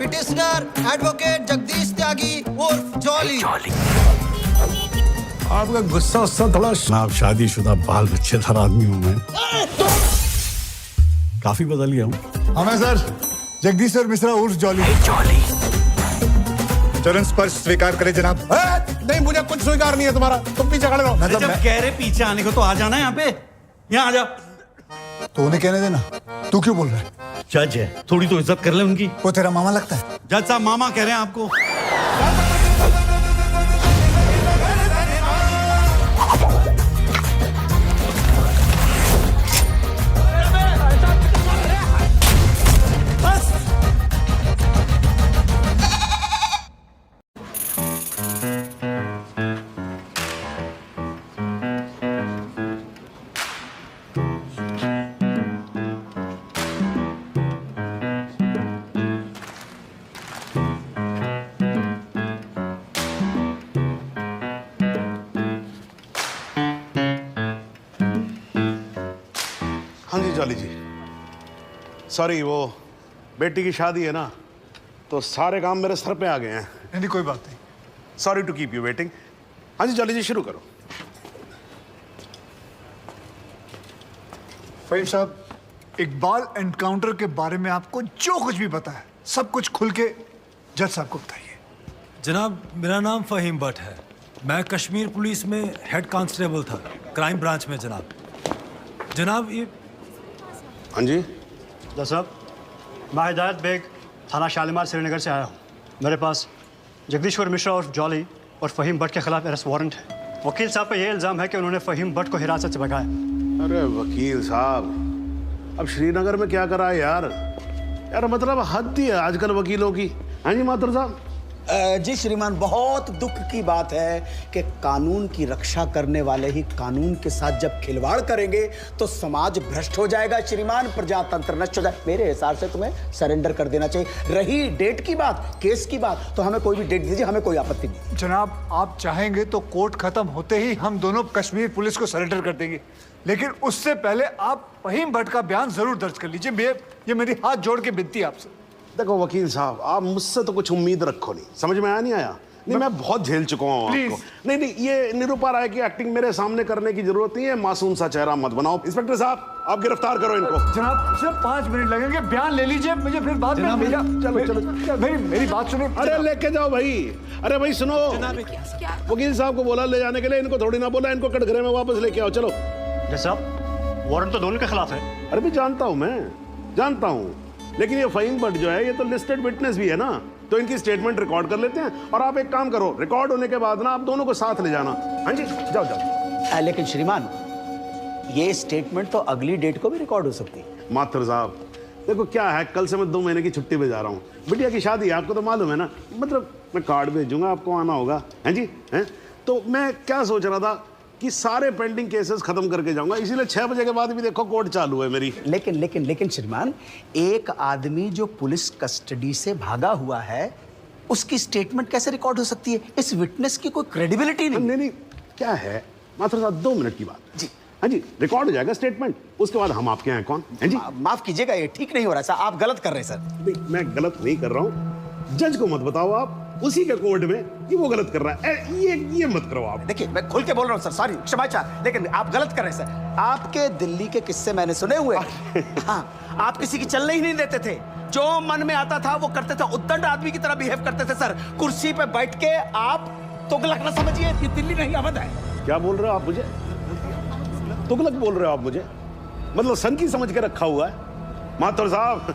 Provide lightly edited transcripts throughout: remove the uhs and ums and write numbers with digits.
Petitioner advocate Jagdish त्यागी उर्फ jolly. आपका गुस्सा उससा थोड़ा आप शादीशुदा बाल बच्चेदार आदमी हूँ मैं। काफी बदल गया हूँ। हमें सर जगदीश और मिश्रा उर्फ जॉली। चरण स्पर्श स्वीकार करे जनाब। नहीं, मुझे कुछ स्वीकार नहीं है तुम्हारा। तुम पीछे खड़े रहो। जब कह रहे पीछे आने को तो आ जाना यहाँ पे, यहाँ आ जा। तो उन्हें कहने देना, तू क्यों बोल रहा है? जज है, थोड़ी तो इज्जत कर ले उनकी। वो तेरा मामा लगता है? जज साहब मामा कह रहे हैं आपको। हाँ जी जॉली जी, सॉरी वो बेटी की शादी है ना, तो सारे काम मेरे सर पे आ गए हैं। नहीं कोई बात नहीं। Sorry to keep you waiting. हाँ जी जॉली जी, शुरू करो। फहीम साहब, इकबाल एनकाउंटर के बारे में आपको जो कुछ भी पता है सब कुछ खुल के जज साहब को बताइए। जनाब, मेरा नाम फहीम भट्ट है। मैं कश्मीर पुलिस में हेड कांस्टेबल था, क्राइम ब्रांच में। जनाब ये हाँ जी जज साहब, मैं हिदायत बेग थाना शालीमार श्रीनगर से आया हूँ। मेरे पास जगदीश्वर मिश्रा और जॉली और फहीम भट्ट के खिलाफ अरेस्ट वारंट है। वकील साहब पे ये इल्ज़ाम है कि उन्होंने फहीम भट्ट को हिरासत से भगाया। अरे वकील साहब, अब श्रीनगर में क्या करा है यार? यार मतलब हद ही है आजकल वकीलों की। हाँ जी माथुर साहब। जी श्रीमान, बहुत दुख की बात है कि कानून की रक्षा करने वाले ही कानून के साथ जब खिलवाड़ करेंगे तो समाज भ्रष्ट हो जाएगा श्रीमान, प्रजातंत्र नष्ट हो जाए। मेरे हिसाब से तुम्हें सरेंडर कर देना चाहिए। रही डेट की बात, केस की बात, तो हमें कोई भी डेट दीजिए, हमें कोई आपत्ति नहीं। जनाब, आप चाहेंगे तो कोर्ट खत्म होते ही हम दोनों कश्मीर पुलिस को सरेंडर कर देंगे, लेकिन उससे पहले आप फहीम भट्ट का बयान जरूर दर्ज कर लीजिए। ये मेरी हाथ जोड़ के विनती है आपसे। देखो वकील साहब, आप मुझसे तो कुछ उम्मीद रखो नहीं, समझ में आया नहीं आया? नहीं, मैं बहुत झेल चुका हूँ आपको। नहीं, ये निरूपा राय की एक्टिंग मेरे सामने करने की जरूरत नहीं है। मासूम सा चेहरा मत बनाओ। इंस्पेक्टर साहब, आप गिरफ्तार करो इनको। जनाब सिर्फ 5 मिनट लगेंगे, बयान ले लीजिए, मुझे फिर बाद में चलो मेरी बात सुनिए। अरे लेके जाओ भाई। अरे भाई सुनो, वकील साहब को बोला ले जाने के लिए, इनको थोड़ी ना बोला इनको कटघरे में वापस लेके आओ। चलो जज साहब, वारंट तो दोनों के खिलाफ है। अरे भी जानता हूँ, मैं जानता हूँ, लेकिन ये फहीम भट्ट जो है ये तो लिस्टेड विटनेस भी है ना, तो इनकी स्टेटमेंट रिकॉर्ड कर लेते हैं। और आप एक काम करो, रिकॉर्ड होने के बाद ना आप दोनों को साथ ले जाना। हाँ जी, जाओ जाओ। लेकिन श्रीमान, ये स्टेटमेंट तो अगली डेट को भी रिकॉर्ड हो सकती है। माथुर साहब देखो क्या है, कल से मैं 2 महीने की छुट्टी पे जा रहा हूँ। बिटिया की शादी है, आपको तो मालूम है ना, मतलब मैं कार्ड भेजूंगा, आपको आना होगा। हैं जी हैं। तो मैं क्या सोच रहा था कि सारे पेंडिंग केसेस खत्म करके जाऊंगा, इसीलिए 6 बजे के बाद भी देखो कोर्ट चालू है मेरी। लेकिन श्रीमान, एक आदमी जो पुलिस कस्टडी से भागा हुआ है उसकी स्टेटमेंट कैसे रिकॉर्ड हो सकती है? इस विटनेस की कोई क्रेडिबिलिटी नहीं। नहीं, क्या है माथुर साहब, 2 मिनट की बात जी। हाँ जी, रिकॉर्ड हो जाएगा स्टेटमेंट, उसके बाद हम आपके हैं कौन? हैं जी। माफ कीजिएगा, ये ठीक नहीं हो रहा सर, आप गलत कर रहे हैं सर। नहीं, मैं गलत नहीं कर रहा हूँ, जज को मत बताओ आप, उसी के कोर्ट में कि वो गलत कर रहा है। ये मत करो आप। देखिए, मैं खुल के बोल रहा हूँ सर, सॉरी, क्षमा चाह, लेकिन आप गलत कर रहे हैं सर। आपके दिल्ली के किस्से मैंने सुने हुए। हाँ, आप किसी की चलने ही नहीं देते थे, जो मन में आता था वो करते थे, उद्दंड आदमी की तरह बिहेव करते थे सर। कुर्सी पे बैठ के आप तुगलक ना समझिए, ये दिल्ली नहीं अवध है। क्या बोल रहे हो आप मुझे? तुगलक बोल रहे हो आप मुझे? मतलब सन की समझ के रखा हुआ है? माथुर साहब,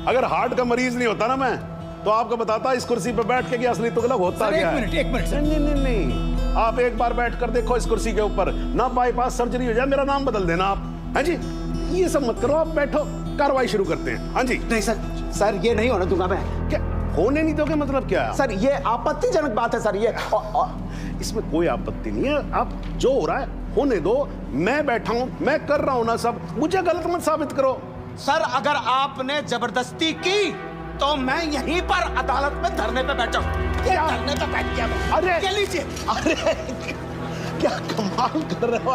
अगर हार्ट का मरीज नहीं होता ना मैं, तो आपको बताता इस कुर्सी पे बैठ के कि असली तुगलक होता क्या है। एक मिनट सर। नहीं, आप एक बार बैठ कर देखो इस कुर्सी के ऊपर, ना बाईपास सर्जरी हो जाए, मेरा नाम बदल देना आप। हाँ जी, ये सब मत करो, आप बैठो, कार्रवाई शुरू करते हैं। हाँ जी। नहीं सर, ये नहीं होने दूंगा मैं। क्या होने नहीं दोगे? मतलब क्या है? सर, ये आपत्तिजनक बात है सर। ये इसमें कोई आपत्ति नहीं है, आप जो हो रहा है होने दो। मैं बैठा हूं, मैं कर रहा हूं ना सब, मुझे गलत मत साबित करो। सर, अगर आपने जबरदस्ती की तो मैं यहीं पर अदालत में धरने पे बैठा हूं। धरने पे बैठ गया मैं। अरे लीजिए। अरे क्या कमाल कर रहे हो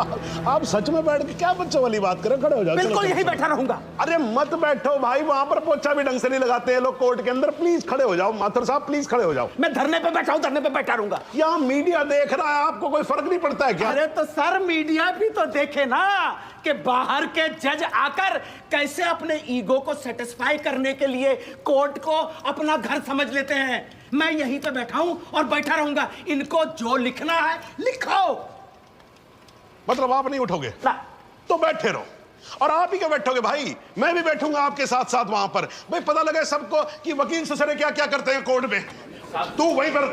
आप सच में बैठ के क्या बच्चों वाली बात कर रहे हो? खड़े हो जाओ। बिल्कुल यही बैठा रहूंगा। अरे मत बैठो भाई, वहां पर पोछा भी ढंग से नहीं लगाते हैं लोग कोर्ट के अंदर। प्लीज खड़े हो जाओ माथुर साहब, प्लीज खड़े हो जाओ। मैं धरने पे बैठा हूं, धरने पे बैठा रहूंगा। यहाँ मीडिया देख रहा है, आपको कोई फर्क नहीं पड़ता है क्या? अरे तो सर मीडिया भी तो देखे ना कि बाहर के जज आकर कैसे अपने ईगो को सेटिस्फाई करने के लिए कोर्ट को अपना घर समझ लेते हैं। मैं यहीं पे बैठा हूं और बैठा रहूंगा। इनको जो लिखना है लिखो। मतलब आप नहीं उठोगे ना तो बैठे रहो, और आप ही क्या बैठोगे भाई, मैं भी बैठूंगा आपके साथ साथ वहां पर। भाई पता लगे सबको कि वकील ससुरे क्या क्या करते हैं कोर्ट में। तू वहीं पर।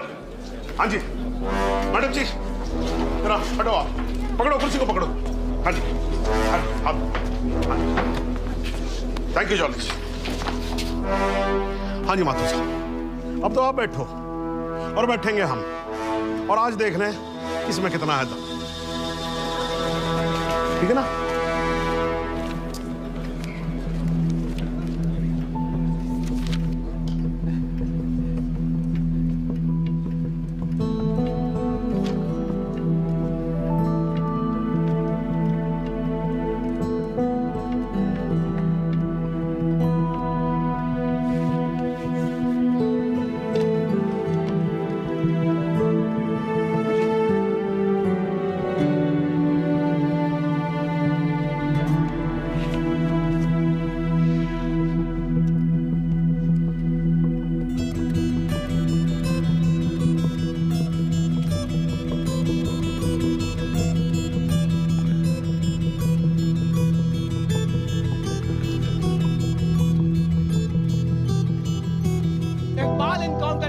हाँ जी मैडम जी, जरा हटो, आप पकड़ो कुर्सी को, पकड़ो। हाँ जी, थैंक यू जॉली। हाँ जी माथुर साहब, अब तो आप बैठो और बैठेंगे हम, और आज देख लें इसमें कितना है दम। ठीक है ना?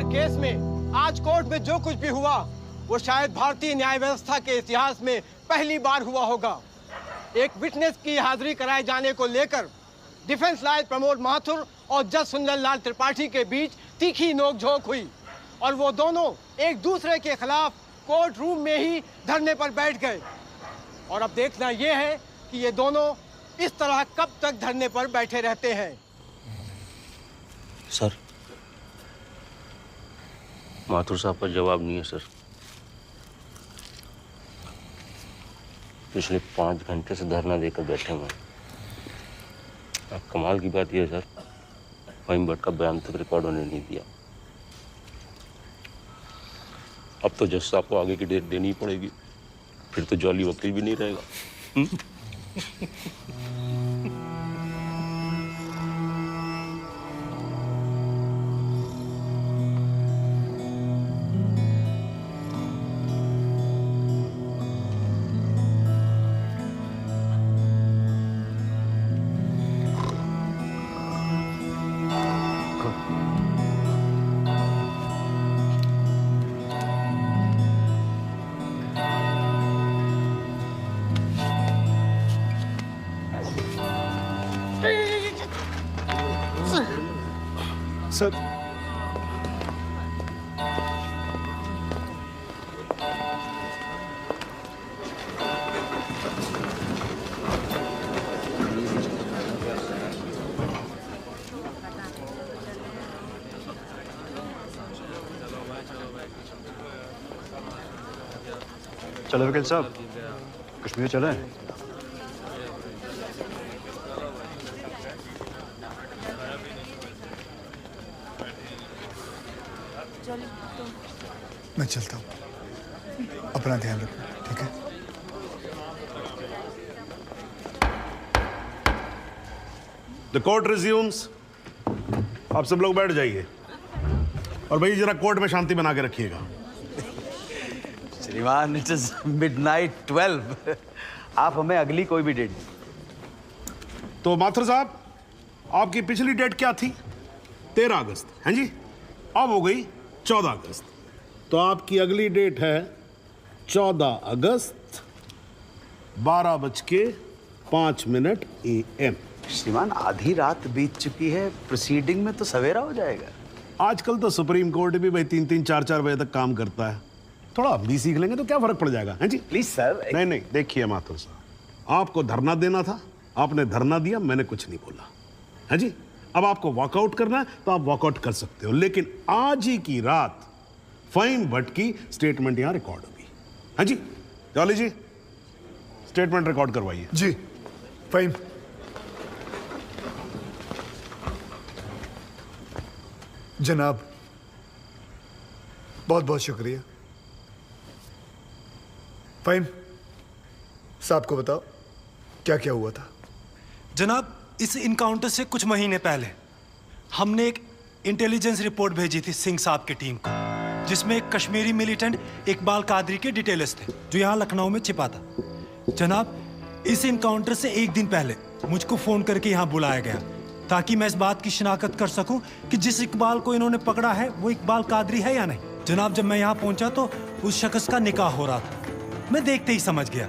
केस में आज कोर्ट में जो कुछ भी हुआ वो शायद भारतीय न्याय व्यवस्था के इतिहास में पहली बार हुआ होगा। एक विटनेस की हाजिरी कराए जाने को लेकर डिफेंस लॉयर प्रमोद माथुर और जज सुंदर लाल त्रिपाठी के बीच तीखी नोकझोंक हुई और वो दोनों एक दूसरे के खिलाफ कोर्ट रूम में ही धरने पर बैठ गए। और अब देखना यह है कि ये दोनों इस तरह कब तक धरने पर बैठे रहते हैं। सर, माथुर साहब का जवाब नहीं है सर। पिछले 5 घंटे से धरना देकर बैठे हुए हैं। अब कमाल की बात यह है सर, फहीम भट्ट का बयान तक रिकॉर्ड होने नहीं दिया। अब तो जज साहब को आगे की डेट देनी ही पड़ेगी, फिर तो जॉली वकील भी नहीं रहेगा। सर, चलो वकील साहब, कश्मीर चले। मैं चलता हूँ, अपना ध्यान रखना, ठीक है? The court resumes. आप सब लोग बैठ जाइए, और भाई जरा कोर्ट में शांति बना के रखिएगा। श्रीमान, इट इज मिडनाइट 12। आप हमें अगली कोई भी डेट दीजिए। तो माथुर साहब, आपकी पिछली डेट क्या थी? 13 अगस्त, हैं जी? अब हो गई 14 अगस्त। तो आपकी अगली डेट है 14 अगस्त 12:05 AM। श्रीमान, आधी रात बीत चुकी है, प्रोसीडिंग में तो सवेरा हो जाएगा। आजकल तो सुप्रीम कोर्ट भी भाई 3-3, 4-4 बजे तक काम करता है। थोड़ा हम भी सीख लेंगे तो क्या फर्क पड़ जाएगा, हैं जी? Please sir. नहीं, देखिए माथुर साहब, आपको धरना देना था, आपने धरना दिया, मैंने कुछ नहीं बोला, है जी? अब आपको वॉकआउट करना है तो आप वॉकआउट कर सकते हो, लेकिन आज ही की रात फहीम भट्ट की स्टेटमेंट यहां रिकॉर्ड होगी, है जी? जॉली जी, स्टेटमेंट रिकॉर्ड करवाइए। जी फ़हीम। जनाब, बहुत बहुत शुक्रिया। फ़हीम साहब को बताओ क्या क्या हुआ था। जनाब, इस इनकाउंटर से कुछ महीने पहले हमने एक इंटेलिजेंस रिपोर्ट भेजी थी सिंह साहब की टीम को, जिसमें एक कश्मीरी मिलिटेंट इकबाल कादरी के डिटेल्स थे जो यहाँ लखनऊ में छिपा था। जनाब, इस इनकाउंटर से एक दिन पहले मुझको फ़ोन करके यहाँ बुलाया गया ताकि मैं इस बात की शिनाख्त कर सकूं कि जिस इकबाल को इन्होंने पकड़ा है वो इकबाल कादरी है या नहीं। जनाब, जब मैं यहाँ पहुंचा तो उस शख्स का निकाह हो रहा था। मैं देखते ही समझ गया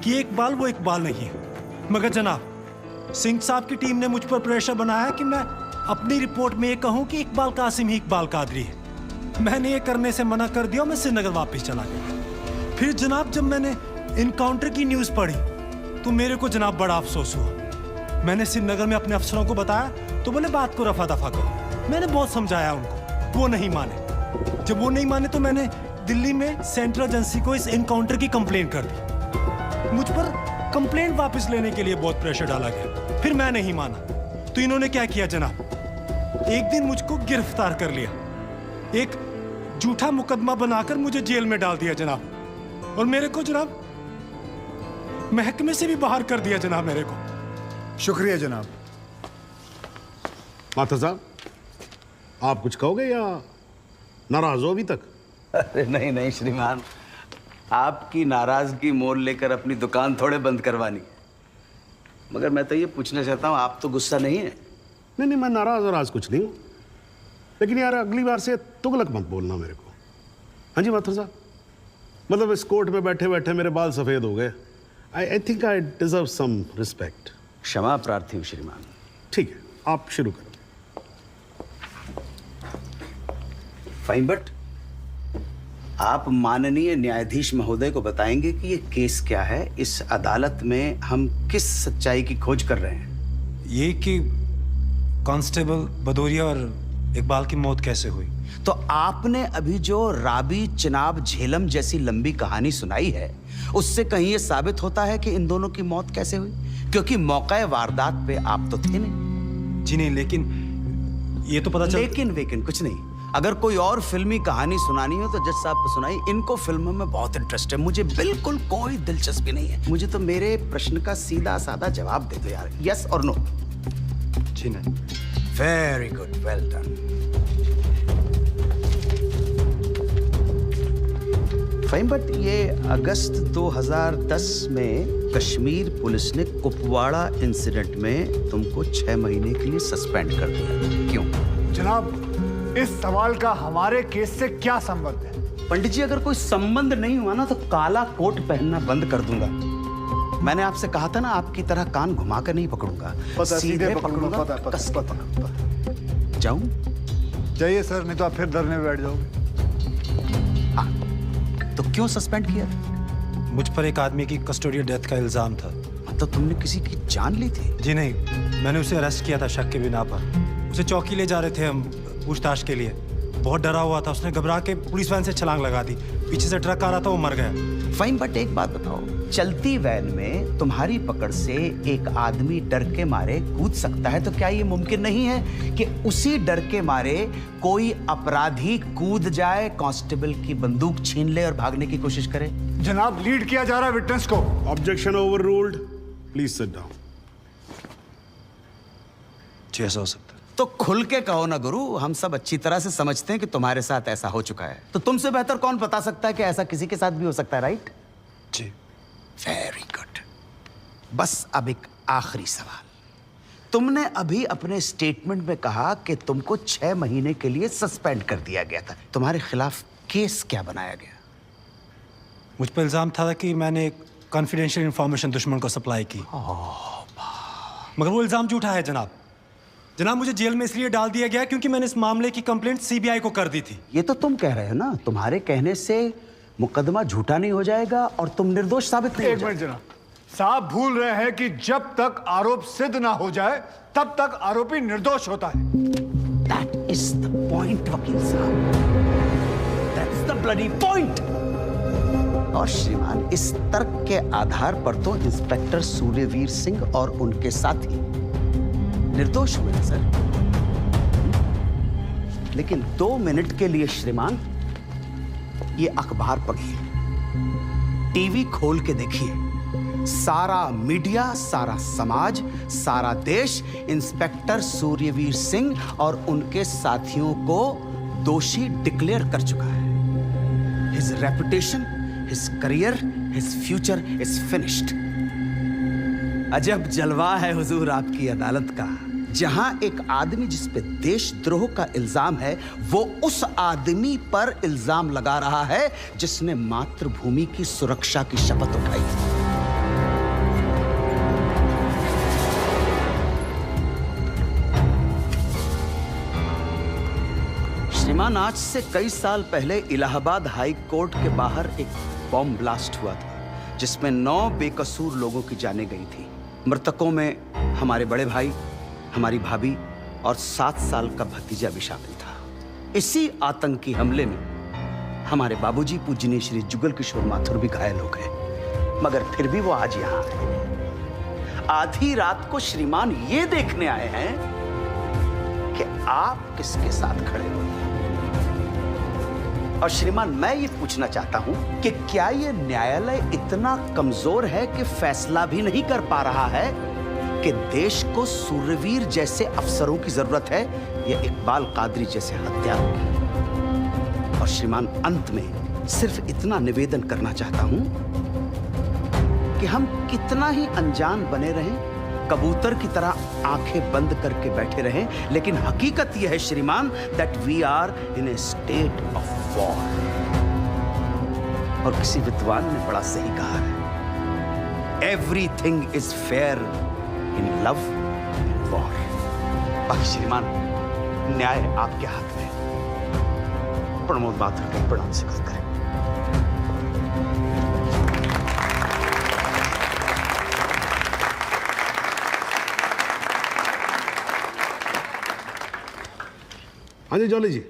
कि ये इकबाल वो इकबाल नहीं है। मगर जनाब, सिंह साहब की टीम ने मुझ पर प्रेशर बनाया कि मैं अपनी रिपोर्ट में ये कहूँ कि इकबाल कासिम ही इकबाल कादरी है। मैंने ये करने से मना कर दिया और मैं श्रीनगर वापस चला गया। फिर जनाब, जब मैंने इनकाउंटर की न्यूज़ पढ़ी तो मेरे को जनाब बड़ा अफसोस हुआ। मैंने श्रीनगर में अपने अफसरों को बताया तो बोले बात को रफा दफा करो। मैंने बहुत समझाया उनको, वो नहीं माने। जब वो नहीं माने तो मैंने दिल्ली में सेंट्रल एजेंसी को इस एनकाउंटर की कंप्लेंट कर दी। मुझ पर कंप्लेंट वापस लेने के लिए बहुत प्रेशर डाला गया। फिर मैं नहीं माना तो इन्होंने क्या किया जनाब, एक दिन मुझको गिरफ्तार कर लिया, एक झूठा मुकदमा बनाकर मुझे जेल में डाल दिया जनाब, और मेरे को जनाब महकमे से भी बाहर कर दिया जनाब मेरे को। शुक्रिया जनाब। माथुर साहब, आप कुछ कहोगे या नाराज हो अभी तक? अरे नहीं नहीं श्रीमान, आपकी नाराजगी मोल लेकर अपनी दुकान थोड़े बंद करवानी। मगर मैं तो ये पूछना चाहता हूँ, आप तो गुस्सा नहीं है? नहीं, मैं नाराज और आज कुछ नहीं हूँ, लेकिन यार अगली बार से तुगलक मत बोलना मेरे को। हाँ जी माथुर साहब, मतलब इस कोर्ट में बैठे बैठे मेरे बाल सफ़ेद हो गए। I think I deserve some respect. क्षमा प्रार्थी हूँ श्रीमान। ठीक है, आप शुरू करो। फ़हीम भट्ट, आप माननीय न्यायाधीश महोदय को बताएंगे कि ये केस क्या है, इस अदालत में हम किस सच्चाई की खोज कर रहे हैं? ये कि कांस्टेबल भदौरिया और इकबाल की मौत कैसे हुई। तो आपने अभी जो राबी चिनाब झेलम जैसी लंबी कहानी सुनाई है, उससे कहीं ये साबित होता है कि इन दोनों की मौत कैसे हुई? क्योंकि मौके वारदात पे आप तो थे नहीं। जी नहीं, लेकिन ये तो पता चल। लेकिन कुछ नहीं। अगर कोई और फिल्मी कहानी सुनानी हो तो जज साहब को सुनाई। इनको फिल्मों में बहुत इंटरेस्ट है, मुझे बिल्कुल कोई दिलचस्पी नहीं है। मुझे तो मेरे प्रश्न का सीधा साधा जवाब दे दो यार, यस और नो। जी नहीं। Very good, well done. Faheem Bhatt, ये अगस्त 2010 में कश्मीर पुलिस ने कुपवाड़ा इंसिडेंट में तुमको 6 महीने के लिए सस्पेंड कर दिया, क्यों? जनाब, इस सवाल का हमारे केस से क्या संबंध है? पंडित जी, अगर कोई संबंध नहीं हुआ ना तो काला कोट पहनना बंद कर दूंगा। मैंने आपसे कहा था ना, आपकी तरह कान घुमा कर नहीं पकड़ूंगा, सीधे पकड़ूंगा, कस के पकड़ूंगा। जाऊं? जाइए सर, नहीं तो आप फिर धरने में बैठ जाओगे। तो क्यों सस्पेंड किया? मुझ पर एक आदमी की कस्टोडियल डेथ का इल्जाम था। मतलब तुमने किसी की जान ली थी? जी नहीं, मैंने उसे अरेस्ट किया था शक के बिना पर। उसे चौकी ले जा रहे थे हम पूछताछ के लिए। बहुत डरा हुआ था, उसने घबरा के पुलिस वैन से छलांग लगा दी। पीछे से ट्रक आ रहा था, वो मर गया। फ़हीम भट्ट, एक बात बताओ, चलती वैन में तुम्हारी पकड़ से एक आदमी डर के मारे कूद सकता है, तो क्या ये मुमकिन नहीं है कि उसी डर के मारे कोई अपराधी कूद जाए, कांस्टेबल की बंदूक छीन ले और भागने की कोशिश करे? जनाब, लीड किया जा रहा है विटनेस को। Objection overruled, please sit down. जी, ऐसा हो सकता है तो खुल के कहो ना गुरु, हम सब अच्छी तरह से समझते हैं कि तुम्हारे साथ ऐसा हो चुका है। तो तुमसे बेहतर कौन बता सकता है कि ऐसा किसी के साथ भी हो सकता है, राइट? जी। Very good. बस अब एक आखिरी सवाल। तुमने अभी अपने स्टेटमेंट में कहा कि तुमको 6 महीने के लिए सस्पेंड कर दिया गया था। तुम्हारे खिलाफ केस क्या बनाया गया? मुझ पर इल्जाम था कि मैंने कॉन्फिडेंशियल इंफॉर्मेशन दुश्मन को सप्लाई की। मगर वो इल्जाम झूठा है जनाब। जनाब, मुझे जेल में इसलिए डाल दिया गया क्योंकि मैंने इस मामले की कंप्लेंट सीबीआई को कर दी थी। ये तो तुम कह रहे हो ना, तुम्हारे कहने से मुकदमा झूठा नहीं हो जाएगा और तुम निर्दोष साबित नहीं हो जाओगे। एक मिनट जनाब, साहब भूल रहे हैं कि जब तक आरोप सिद्ध ना हो जाए तब तक आरोपी निर्दोष होता है। That is the point, वकील साहब। That's the bloody point. और श्रीमान, इस तर्क के आधार पर तो इंस्पेक्टर सूर्यवीर सिंह और उनके साथी निर्दोष हुए सर। लेकिन 2 मिनट के लिए श्रीमान ये अखबार पढ़िए, टीवी खोल के देखिए, सारा मीडिया, सारा समाज, सारा देश इंस्पेक्टर सूर्यवीर सिंह और उनके साथियों को दोषी डिक्लेयर कर चुका है। His reputation, his career, his future is finished. अजब जलवा है हुजूर आपकी अदालत का, जहां एक आदमी जिस पे देशद्रोह का इल्जाम है, वो उस आदमी पर इल्जाम लगा रहा है जिसने मातृभूमि की सुरक्षा की शपथ उठाई थी। श्रीमान, आज से कई साल पहले इलाहाबाद हाई कोर्ट के बाहर एक बॉम्ब ब्लास्ट हुआ था, जिसमें 9 बेकसूर लोगों की जानें गई थी। मृतकों में हमारे बड़े भाई, हमारी भाभी और 7 साल का भतीजा भी शामिल था। इसी आतंकी हमले में हमारे बाबूजी पूजनीय श्री जुगल किशोर माथुर भी घायल हो गए, मगर फिर भी वो आज यहाँ आए। आधी रात को श्रीमान ये देखने आए हैं कि आप किसके साथ खड़े हो। और श्रीमान, मैं ये पूछना चाहता हूं कि क्या ये न्यायालय इतना कमजोर है कि फैसला भी नहीं कर पा रहा है कि देश को सूर्यवीर जैसे अफसरों की जरूरत है या इकबाल कादरी जैसे हत्यारों की। और श्रीमान, अंत में सिर्फ इतना निवेदन करना चाहता हूं कि हम कितना ही अनजान बने रहें, कबूतर की तरह आंखें बंद करके बैठे रहें, लेकिन हकीकत यह है श्रीमान that we are in a state of war. और किसी विद्वान ने बड़ा सही कहा है, everything is fair in love and war. बाकी श्रीमान, न्याय आपके हाथ में। प्रमोद माथुर के प्रणाम स्वीकार करें। हाँ जी जॉली जी,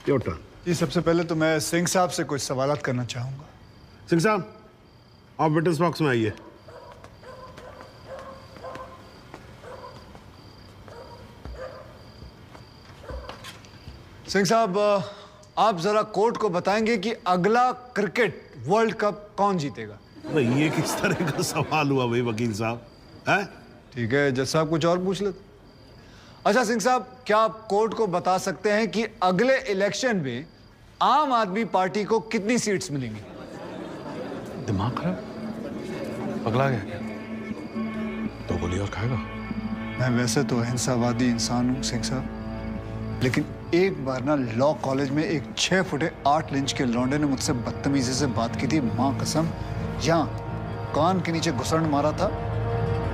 योर टर्न। जी, सबसे पहले तो मैं सिंह साहब से कुछ सवालात करना चाहूंगा। सिंह साहब, आप विटनेस बॉक्स में आइए। सिंह साहब, आप जरा कोर्ट को बताएंगे कि अगला क्रिकेट वर्ल्ड कप कौन जीतेगा? ये किस तरह का सवाल हुआ भाई वकील साहब? है ठीक है, जज साहब कुछ और पूछ लेते। अच्छा सिंह साहब, क्या आप कोर्ट को बता सकते हैं कि अगले इलेक्शन में आम आदमी पार्टी को कितनी सीट्स मिलेंगी? दिमाग खराब, पगला गया क्या? 2 गोली और खाएगा? मैं वैसे तो अहिंसावादी इंसान हूँ सिंह साहब, लेकिन एक बार ना लॉ कॉलेज में एक 6 फुटे 8 इंच के लौंडे ने मुझसे बदतमीजी से बात की थी। माँ कसम, यहाँ कान के नीचे घुसड़ मारा था,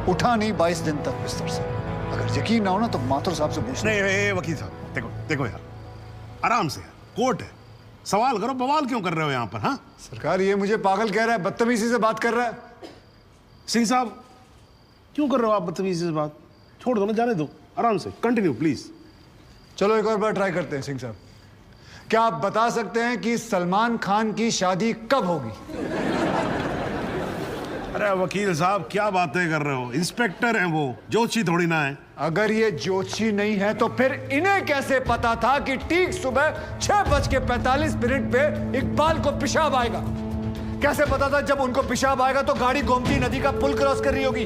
उठा नहीं 22 दिन तक बिस्तर से। अगर यकीन ना हो ना तो माथुर साहब से पूछ। नहीं वकील साहब, देखो देखो यार, आराम से, कोर्ट है, सवाल करो, बवाल क्यों कर रहे हो यहाँ पर? हाँ सरकार, ये मुझे पागल कह रहा है, बदतमीजी से बात कर रहा है। सिंह साहब, क्यों कर रहे हो आप बदतमीजी से बात? छोड़ दो ना, जाने दो, आराम से कंटिन्यू प्लीज। चलो एक और बार ट्राई करते हैं। सिंह साहब, क्या आप बता सकते हैं कि सलमान खान की शादी कब होगी? अरे वकील साहब, क्या बातें कर रहे हो? इंस्पेक्टर हैं वो, जोशी थोड़ी ना है। अगर ये जोशी नहीं है तो फिर इन्हें कैसे पता था कि ठीक सुबह 6:45 पे इकबाल को पेशाब आएगा? कैसे पता था जब उनको पेशाब आएगा तो गाड़ी गोमती नदी का पुल क्रॉस कर रही होगी?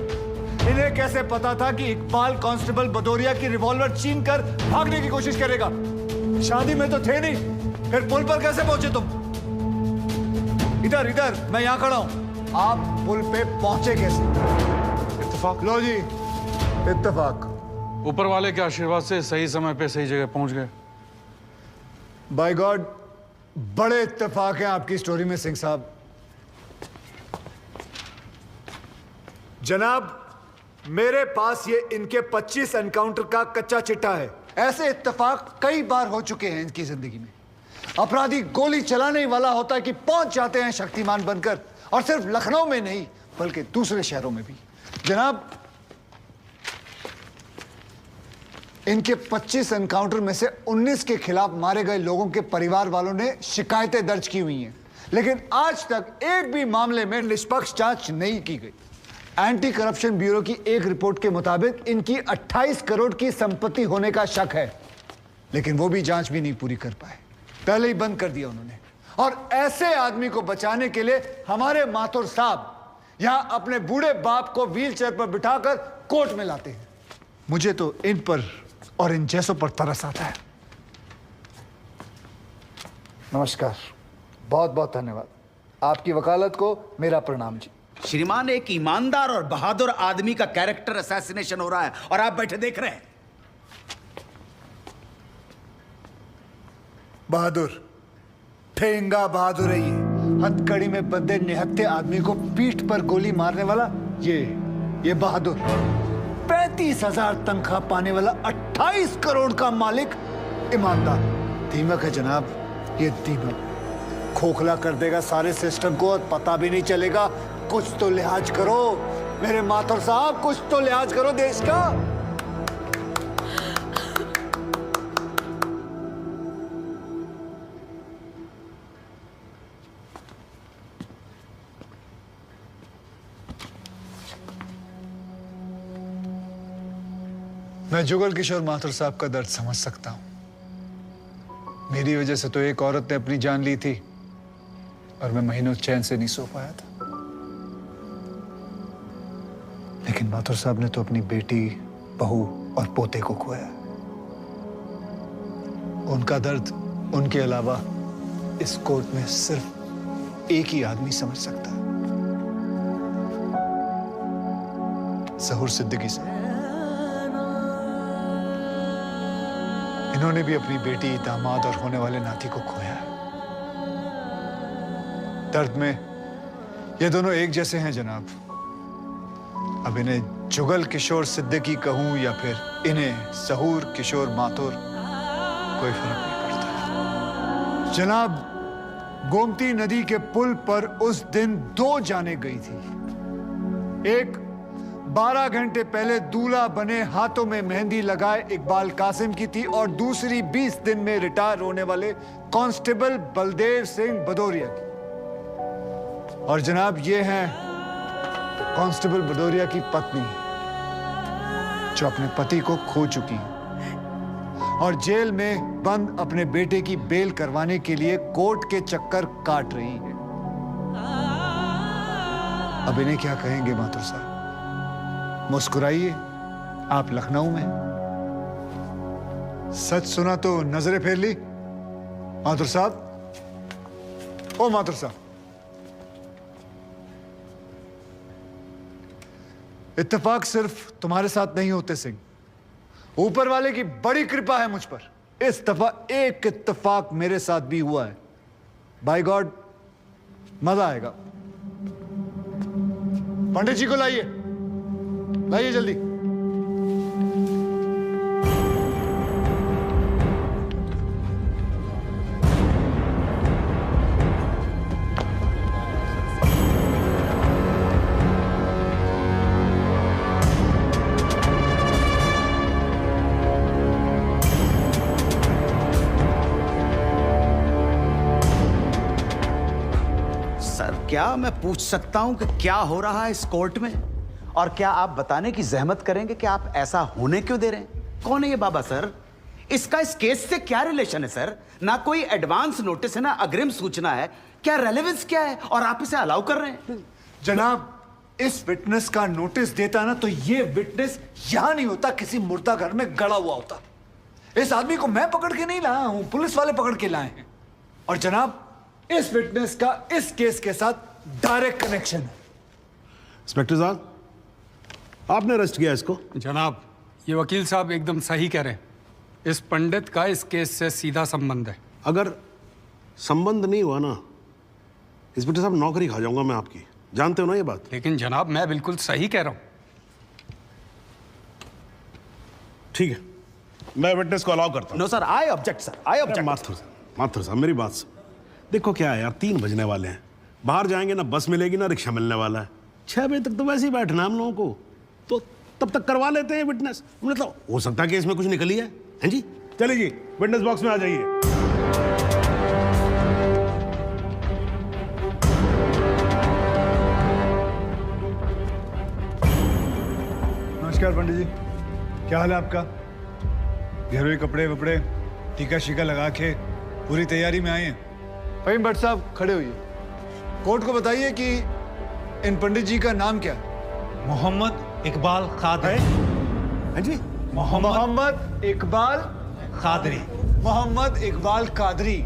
इन्हें कैसे पता था कि इकबाल कांस्टेबल भदौरिया की रिवॉल्वर छीन कर भागने की कोशिश करेगा? शादी में तो थे नहीं, फिर पुल पर कैसे पहुंचे तुम? इधर मैं यहां खड़ा हूं, आप पुल पे पहुंचे कैसे? इत्तेफाक। लो जी, इत्तेफाक। ऊपर वाले के आशीर्वाद से सही समय पे सही जगह पहुंच गए। बाय गॉड, बड़े इत्तेफाक हैं आपकी स्टोरी में सिंह साहब। जनाब, मेरे पास ये इनके 25 एनकाउंटर का कच्चा चिट्ठा है। ऐसे इत्तेफाक कई बार हो चुके हैं इनकी जिंदगी में। अपराधी गोली चलाने वाला होता है कि पहुंच जाते हैं शक्तिमान बनकर, और सिर्फ लखनऊ में नहीं बल्कि दूसरे शहरों में भी। जनाब, इनके 25 एनकाउंटर में से 19 के खिलाफ मारे गए लोगों के परिवार वालों ने शिकायतें दर्ज की हुई हैं। लेकिन आज तक एक भी मामले में निष्पक्ष जांच नहीं की गई। एंटी करप्शन ब्यूरो की एक रिपोर्ट के मुताबिक इनकी 28 करोड़ की संपत्ति होने का शक है, लेकिन वो भी जांच भी नहीं पूरी कर पाए, पहले ही बंद कर दिया उन्होंने। और ऐसे आदमी को बचाने के लिए हमारे माथुर साहब यहां अपने बूढ़े बाप को व्हीलचेयर पर बिठाकर कोर्ट में लाते हैं। मुझे तो इन पर और इन जैसों पर तरस आता है। नमस्कार, बहुत बहुत धन्यवाद। आपकी वकालत को मेरा प्रणाम जी। श्रीमान, एक ईमानदार और बहादुर आदमी का कैरेक्टर असैसिनेशन हो रहा है और आप बैठे देख रहे हैं। बहादुर, ठेंगा बहादुर है ये। हथकड़ी में बंधे निहत्थे आदमी को पीठ पर गोली मारने वाला ये बहादुर। 35,000 तनख्वाह पाने वाला 28 करोड़ का मालिक ईमानदार। दीमक है जनाब, ये दीमक खोखला कर देगा सारे सिस्टम को और पता भी नहीं चलेगा। कुछ तो लिहाज करो मेरे माथुर साहब, कुछ तो लिहाज करो देश का। मैं जुगल किशोर माथुर साहब का दर्द समझ सकता हूं। मेरी वजह से तो एक औरत ने अपनी जान ली थी और मैं महीनों चैन से नहीं सो पाया था। लेकिन माथुर साहब ने तो अपनी बेटी, बहू और पोते को खोया। उनका दर्द उनके अलावा इस कोर्ट में सिर्फ एक ही आदमी समझ सकता है, ज़हूर सिद्दीकी से। इन्होंने भी अपनी बेटी, दामाद और होने वाले नाती को खोया है। दर्द में ये दोनों एक जैसे हैं जनाब। अब इन्हें जुगल किशोर सिद्दीकी कहूं या फिर इन्हें ज़हूर किशोर माथुर, कोई फर्क नहीं पड़ता। जनाब, गोमती नदी के पुल पर उस दिन 2 जानें गई थी। एक 12 घंटे पहले दूल्हा बने, हाथों में मेहंदी लगाए इकबाल कासिम की थी और दूसरी 20 दिन में रिटायर होने वाले कांस्टेबल बलदेव सिंह भदौरिया की। और जनाब, ये हैं कांस्टेबल भदौरिया की पत्नी, जो अपने पति को खो चुकी है और जेल में बंद अपने बेटे की बेल करवाने के लिए कोर्ट के चक्कर काट रही है। अब इन्हें क्या कहेंगे माथुर साहब? मुस्कुराइए, आप लखनऊ में। सच सुना तो नजरें फेर ली। माथुर साहब, ओ माथुर साहब, इत्तेफाक सिर्फ तुम्हारे साथ नहीं होते सिंह, ऊपर वाले की बड़ी कृपा है मुझ पर। इस दफा एक इत्तेफाक मेरे साथ भी हुआ है। बाय गॉड, मजा आएगा। पंडित जी को लाइए, लाइए जल्दी। सर, क्या मैं पूछ सकता हूं कि क्या हो रहा है इस कोर्ट में? और क्या आप बताने की जहमत करेंगे कि आप ऐसा होने क्यों दे रहे हैं? कौन है ये बाबा सर? इसका इस केस से क्या रिलेशन है सर? ना कोई एडवांस नोटिस है, ना अग्रिम सूचना है। क्या रेलेवेंस क्या है और आप इसे अलाउ कर रहे हैं? जनाब, इस विटनेस का नोटिस देता ना तो ये विटनेस यहां नहीं होता, किसी मुर्दा घर में गड़ा हुआ होता। इस आदमी को मैं पकड़ के नहीं लाया हूं, पुलिस वाले पकड़ के लाए हैं। और जनाब, इस विटनेस का इस केस के साथ डायरेक्ट कनेक्शन है। इंस्पेक्टर साहब, आपने अरेस्ट किया इसको? जनाब, ये वकील साहब एकदम सही कह रहे हैं। इस पंडित का इस केस से सीधा संबंध है। अगर संबंध नहीं हुआ ना, इंस्पेक्टर साहब, नौकरी खा जाऊंगा मैं आपकी। जानते हो ना ये बात? लेकिन जनाब, मैं बिल्कुल सही कह रहा हूं। ठीक है, मैं विटनेस को अलाउ करता हूं। No sir, I object sir, I object. Mathur साहब, मेरी बात सुन। देखो क्या है यार, 3 बजने वाले हैं, बाहर जाएंगे ना बस मिलेगी ना रिक्शा मिलने वाला है। 6 बजे तक तो वैसे ही बैठना हम लोगों को, तो तब तक करवा लेते हैं विटनेस। मतलब हो सकता है कि इसमें कुछ निकल ही है। हैं जी? चलिए जी, विटनेस बॉक्स में आ जाइए। नमस्कार पंडित जी, क्या हाल है आपका? घरेलू कपड़े वपड़े टीका शीका लगा के पूरी तैयारी में आए हैं। फहीम भट्ट साहब खड़े होइए। कोर्ट को बताइए कि इन पंडित जी का नाम क्या है? मोहम्मद इकबाल कादरी। हाँ जी, मोहम्मद इकबाल कादरी। मोहम्मद इकबाल कादरी।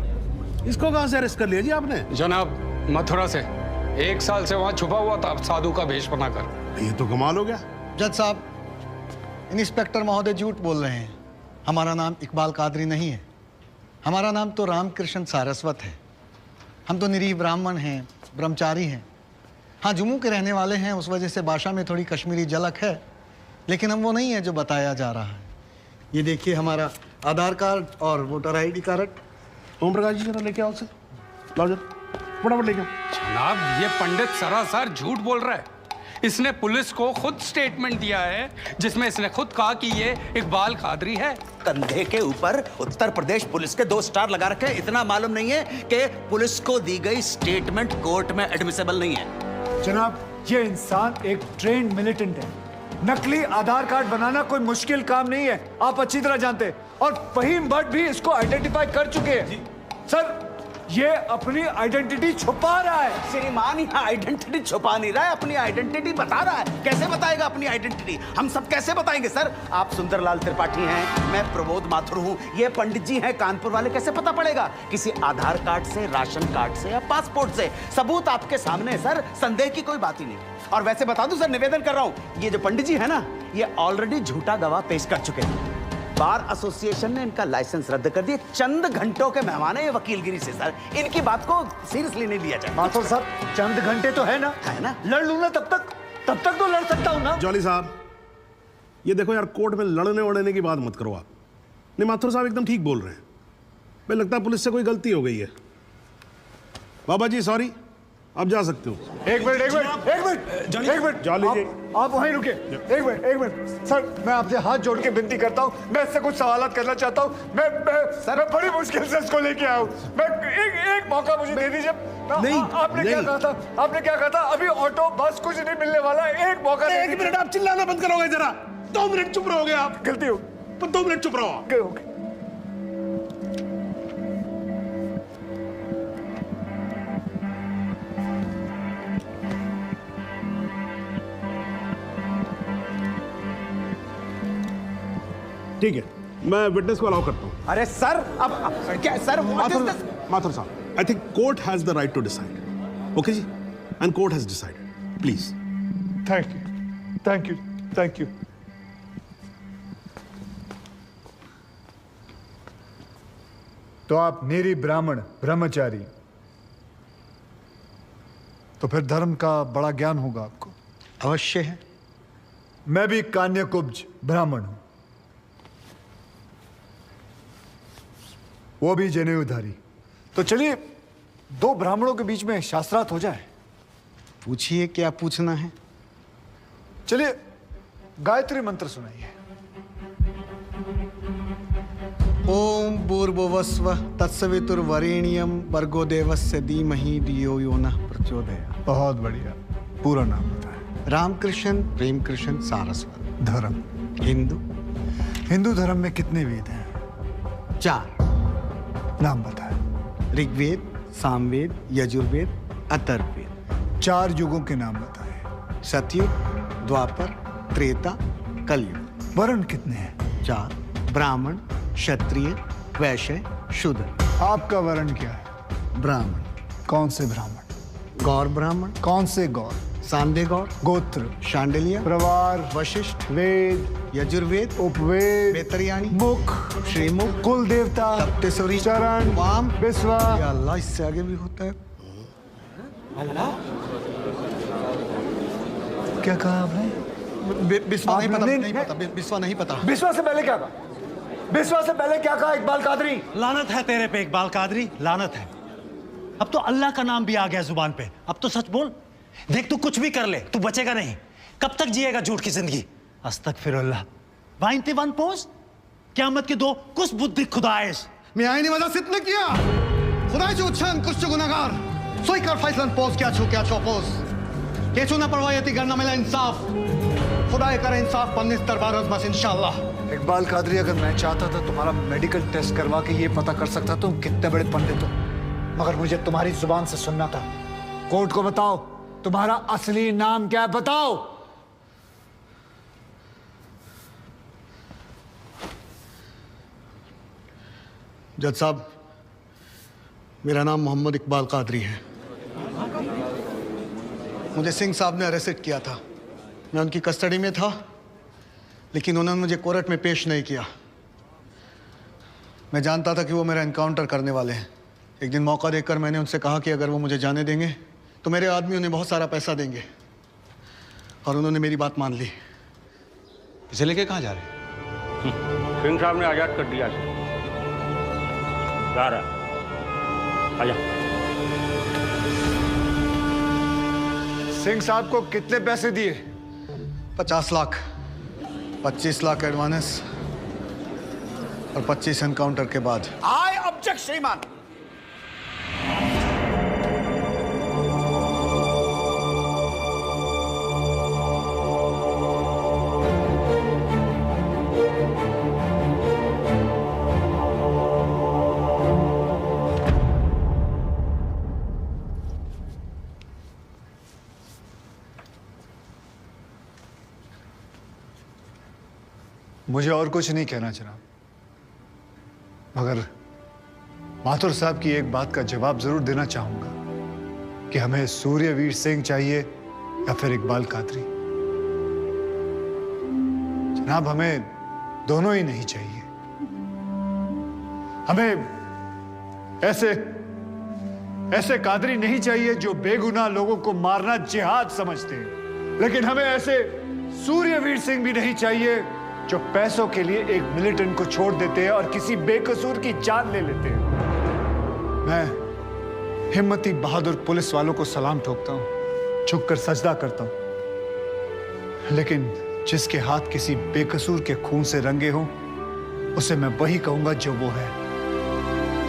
इसको कहां से अरेस्ट कर लिया जी आपने? जनाब मथुरा से 1 साल से वहां छुपा हुआ था साधु का भेष बनाकर। ये तो कमाल हो गया। जज साहब, इंस्पेक्टर महोदय झूठ बोल रहे हैं। हमारा नाम इकबाल कादरी नहीं है, हमारा नाम तो रामकृष्ण सारस्वत है। हम तो निरीह ब्राह्मण हैं, ब्रह्मचारी हैं। हाँ, जम्मू के रहने वाले हैं, उस वजह से भाषा में थोड़ी कश्मीरी झलक है, लेकिन हम वो नहीं है जो बताया जा रहा है। ये देखिए हमारा आधार कार्ड और voter ID card. Om Prakash ji जरा लेके आओ से, लाओ जरा फटाफट लेके आओ। जनाब ये पंडित सरासर झूठ बोल रहा है। इसने पुलिस को खुद स्टेटमेंट दिया है जिसमें इसने खुद कहा कि ये इकबाल कादरी है। कंधे के ऊपर उत्तर प्रदेश पुलिस के 2 स्टार लगा रखे हैं। इतना मालूम नहीं है कि पुलिस को दी गई स्टेटमेंट कोर्ट में एडमिसिबल नहीं है। जनाब, ये इंसान एक ट्रेंड मिलिटेंट है। नकली आधार कार्ड बनाना कोई मुश्किल काम नहीं है, आप अच्छी तरह जानते हैं। और फहीम भट्ट भी इसको आइडेंटिफाई कर चुके हैं। सर, ये अपनी आइडेंटिटी छुपा रहा है। श्रीमान यहाँ आइडेंटिटी छुपा नहीं रहा है, अपनी आइडेंटिटी बता रहा है। कैसे बताएगा अपनी आइडेंटिटी? हम सब कैसे बताएंगे सर? आप सुंदरलाल त्रिपाठी हैं, मैं प्रबोध माथुर हूँ, ये पंडित जी हैं कानपुर वाले, कैसे पता पड़ेगा? किसी आधार कार्ड से, राशन कार्ड से या पासपोर्ट से? सबूत आपके सामने है सर, संदेह की कोई बात ही नहीं। और वैसे बता दूं सर, निवेदन कर रहा हूँ, ये जो पंडित जी है ना, ये ऑलरेडी झूठा गवाह पेश कर चुके हैं। बार एसोसिएशन ने इनका लाइसेंस रद्द कर दिया। चंद घंटों के मेहमान है ये वकीलगिरी से सर, इनकी बात को सीरियसली नहीं लिया जाए। माथुर साहब, चंद घंटे तो है ना, लड़ लूं ना तब तक तो लड़ सकता हूं ना। जॉली साहब, ये देखो यार, कोर्ट में लड़ने वड़ने की बात मत करो आप। नहीं, माथुर साहब एकदम ठीक बोल रहे हैं। मुझे लगता है पुलिस से कोई गलती हो गई है। बाबा जी सॉरी, आप जा सकते हो। एक मिनट जॉली जी, आप वहीं रुके। एक मिनट सर, मैं आपसे हाथ जोड़ के विनती करता हूँ, मैं इससे कुछ सवालात करना चाहता हूँ। मैं बड़ी मुश्किल से इसको लेके आया हूँ। मैं एक मौका मुझे दे दीजिए। नहीं, आपने क्या कहा था? अभी ऑटो बस कुछ नहीं मिलने वाला। एक मौका। 1 मिनट आप चिल्लाना बंद करोगे जरा? 2 मिनट चुप रहोगे आप? गलती हो, 2 मिनट चुप रहो। ठीक है, मैं विटनेस को अलाउ करता हूं। अरे सर, अब क्या सर? माथुर साहब, I think court has the right to decide. Okay जी, and court has decided. Please. Thank you. तो आप निरी ब्राह्मण ब्रह्मचारी, तो फिर धर्म का बड़ा ज्ञान होगा आपको। अवश्य है। मैं भी कान्यकुब्ज ब्राह्मण हूं, वो भी जनेऊधारी। तो चलिए 2 ब्राह्मणों के बीच में शास्त्रार्थ हो जाए। पूछिए, क्या पूछना है? चलिए गायत्री मंत्र सुनाइए। ओम भूर्भुवस्वः तत्सवितुर्वरेण्यं भर्गो देवस्य धीमहि धियो यो नः प्रचोदयात्। बहुत बढ़िया, पूरा नाम बताएं। रामकृष्ण प्रेमकृष्ण सारस्वत। धर्म? हिंदू धर्म में कितने वेद हैं? 4। नाम बताएं। ऋग्वेद, सामवेद, यजुर्वेद, अथर्ववेद। 4 युगों के नाम बताएं। सतयुग, द्वापर, त्रेता, कलयुग। वर्ण कितने हैं? 4। ब्राह्मण, क्षत्रिय, वैश्य, शूद्र। आपका वर्ण क्या है? ब्राह्मण। कौन से ब्राह्मण? गौर ब्राह्मण। कौन से गौर? सांध्य गौर। गोत्र? शांडिल्य। प्रवार? वशिष्ठ। वेद? यजुर्वेद। उपवेद? बेतरियाणी। मुख? श्रीमुख। कुल देवता? सप्तस्वरी। चरण? वाम। विश्वा? या अल्लाह, इससे आगे भी होता है। क्या कहा आपने? बिस्वा नहीं पता। बिस्वा नहीं पता। बिस्वा से पहले क्या कहा? बिस्वा से पहले क्या कहा इकबाल कादरी? लानत है तेरे पे इकबाल कादरी, लानत है। अब तो अल्लाह का नाम भी आ गया जुबान पे। अब तो सच बोल। देख, तू कुछ भी कर ले, तू बचेगा नहीं। कब तक जिएगा झूठ की जिंदगी? अस्तगफिरुल्लाह। वाइनते वन पोज क़यामत के 2 कुछ बुद्धि खुदाइश मैं आईने वाला सिद्ध किया खुदा जो छन कुछ गुनाहगार सोई कर फैसलन पोज क्या छो पोज ये चुना परवायती करना मिला इंसाफ खुदा करे इंसाफ पन्नीस दरबार बस इंशाल्लाह। इकबाल कादरी, अगर मैं चाहता था तुम्हारा मेडिकल टेस्ट करवा के ये पता कर सकता तुम कितने बड़े पंडित हो, मगर मुझे तुम्हारी जुबान से सुनना था। कोर्ट को बताओ तुम्हारा असली नाम क्या है, बताओ। जज साहब, मेरा नाम मोहम्मद इकबाल कादरी है। मुझे सिंह साहब ने अरेस्ट किया था, मैं उनकी कस्टडी में था, लेकिन उन्होंने मुझे कोर्ट में पेश नहीं किया। मैं जानता था कि वो मेरा एनकाउंटर करने वाले हैं। एक दिन मौका देकर मैंने उनसे कहा कि अगर वो मुझे जाने देंगे तो मेरे आदमी उन्हें बहुत सारा पैसा देंगे, और उन्होंने मेरी बात मान ली। इसे लेके कहाँ जा रहे हैं? सिंह साहब ने आजाद कर दिया। जा रहा आजा। सिंह साहब को कितने पैसे दिए? 50 लाख, 25 लाख एडवांस और 25 एनकाउंटर के बाद। आई ऑब्जेक्ट श्रीमान। मुझे और कुछ नहीं कहना जनाब, मगर माथुर साहब की एक बात का जवाब जरूर देना चाहूंगा कि हमें सूर्यवीर सिंह चाहिए या फिर इकबाल कादरी। जनाब, हमें दोनों ही नहीं चाहिए। हमें ऐसे कादरी नहीं चाहिए जो बेगुनाह लोगों को मारना जिहाद समझते हैं, लेकिन हमें ऐसे सूर्यवीर सिंह भी नहीं चाहिए जो पैसों के लिए एक मिलिटेंट को छोड़ देते हैं और किसी बेकसूर की जान ले लेते हैं। मैं हिम्मती बहादुर पुलिस वालों को सलाम ठोकता हूं, झुककर सजदा करता हूं, लेकिन जिसके हाथ किसी बेकसूर के खून से रंगे हों, उसे मैं वही कहूंगा जो वो है,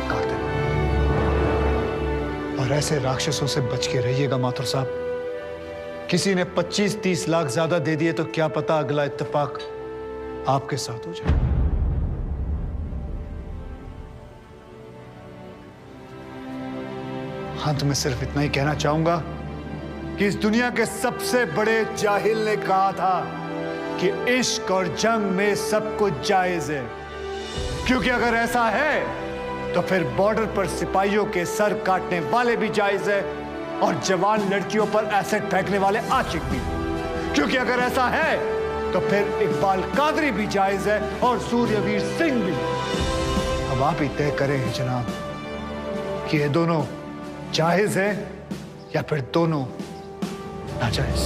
कातिल। और ऐसे राक्षसों से बच के रहिएगा माथुर साहब। किसी ने 25-30 लाख ज्यादा दे दिए तो क्या पता अगला इत्तेफाक आपके साथ हो जाए। अंत में सिर्फ इतना ही कहना चाहूंगा कि इस दुनिया के सबसे बड़े जाहिल ने कहा था कि इश्क और जंग में सब कुछ जायज है, क्योंकि अगर ऐसा है तो फिर बॉर्डर पर सिपाहियों के सर काटने वाले भी जायज है और जवान लड़कियों पर एसिड फेंकने वाले आशिक भी, क्योंकि अगर ऐसा है तो फिर इकबाल कादरी भी जायज है और सूर्यवीर सिंह भी। अब आप ही तय करें जनाब कि ये दोनों जायज है या फिर दोनों नाजायज।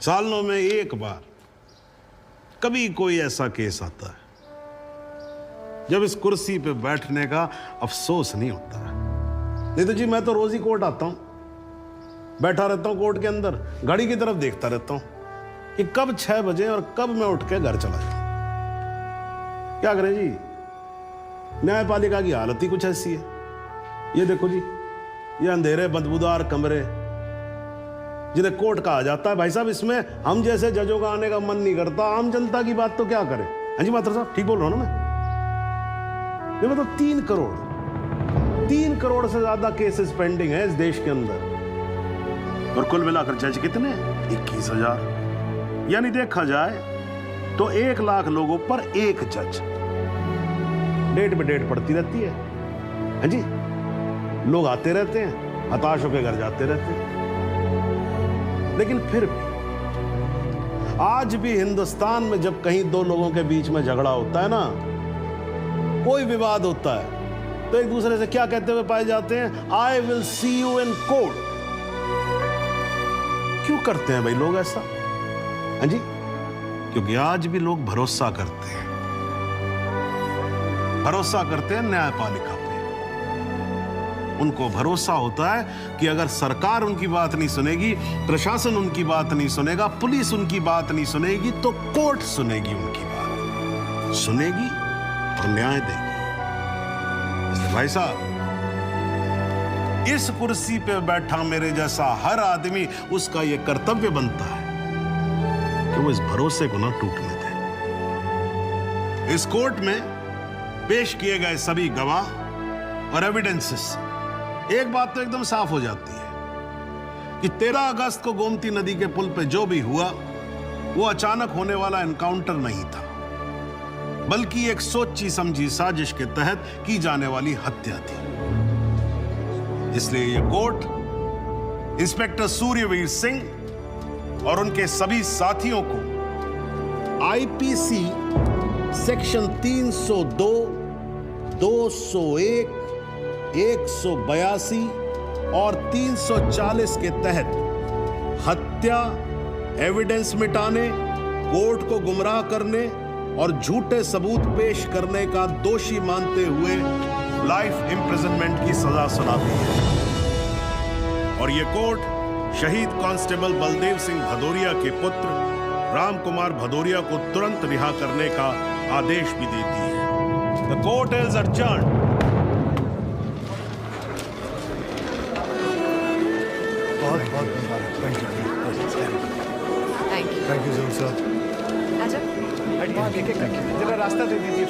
सालों में एक बार कभी कोई ऐसा केस आता है जब इस कुर्सी पे बैठने का अफसोस नहीं होता है। नहीं तो जी मैं तो रोज ही कोर्ट आता हूं, बैठा रहता हूं कोर्ट के अंदर, घड़ी की तरफ देखता रहता हूं कि कब 6 बजे और कब मैं उठ के घर चला जाऊं। क्या करें जी, न्यायपालिका की हालत ही कुछ ऐसी है। ये देखो जी, ये अंधेरे बदबूदार कमरे जिन्हें कोर्ट कहा जाता है, भाई साहब इसमें हम जैसे जजों का आने का मन नहीं करता। आम जनता की बात तो क्या करें। हाँ जी माथुर साहब, ठीक बोल रहा हूं ना मैं? मतलब 3 करोड़ से ज्यादा केसेस पेंडिंग है इस देश के अंदर, और कुल मिलाकर जज कितने? 21,000। यानी देखा जाए तो 1 लाख लोगों पर एक जज। डेट पे डेट पड़ती रहती है। हाँ जी, लोग आते रहते हैं, हताश होकर घर जाते रहते हैं। लेकिन फिर भी आज भी हिंदुस्तान में जब कहीं दो लोगों के बीच में झगड़ा होता है ना, कोई विवाद होता है, तो एक दूसरे से क्या कहते हुए पाए जाते हैं? I will see you in court. क्यों करते हैं भाई लोग ऐसा? हाँ जी, क्योंकि आज भी लोग भरोसा करते हैं, न्यायपालिका पे। उनको भरोसा होता है कि अगर सरकार उनकी बात नहीं सुनेगी, प्रशासन उनकी बात नहीं सुनेगा, पुलिस उनकी बात नहीं सुनेगी, तो कोर्ट सुनेगी उनकी बात, सुनेगी और न्याय देगी। इसलिए भाई साहब, इस कुर्सी पे बैठा मेरे जैसा हर आदमी, उसका यह कर्तव्य बनता है कि वो इस भरोसे को ना टूटने दे। इस कोर्ट में पेश किए गए सभी गवाह और एविडेंसेस, एक बात तो एकदम साफ हो जाती है कि 13 अगस्त को गोमती नदी के पुल पे जो भी हुआ, वो अचानक होने वाला एनकाउंटर नहीं था, बल्कि एक सोची समझी साजिश के तहत की जाने वाली हत्या थी। इसलिए यह कोर्ट इंस्पेक्टर सूर्यवीर सिंह और उनके सभी साथियों को आईपीसी सेक्शन 302, 201, 182 और 340 के तहत हत्या, एविडेंस मिटाने, कोर्ट को गुमराह करने और झूठे सबूत पेश करने का दोषी मानते हुए लाइफ इम्प्रिजनमेंट की सजा सुनाती है। और यह कोर्ट शहीद कांस्टेबल बलदेव सिंह भदौरिया के पुत्र राम कुमार भदौरिया को तुरंत रिहा करने का आदेश भी देती है। The court is adjourned. बहुत बहुत मुबारक। थैंक यू जरूर साहब। जरा रास्ता दे दीजिए।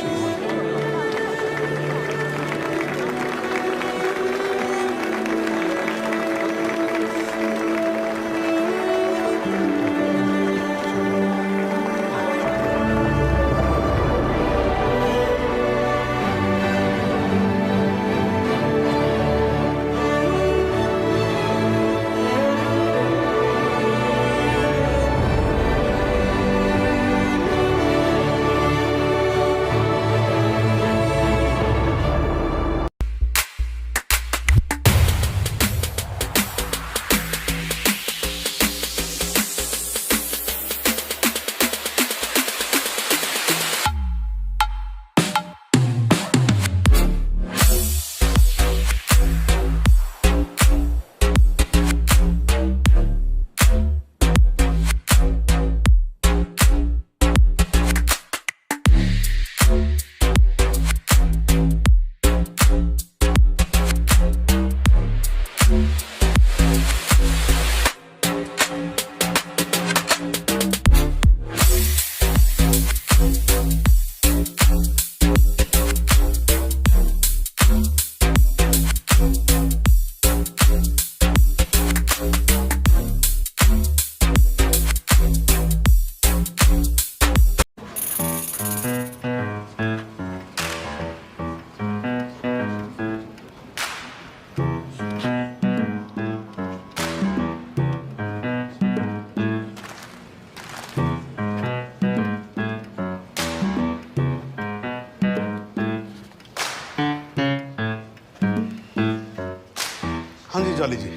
जॉली जी,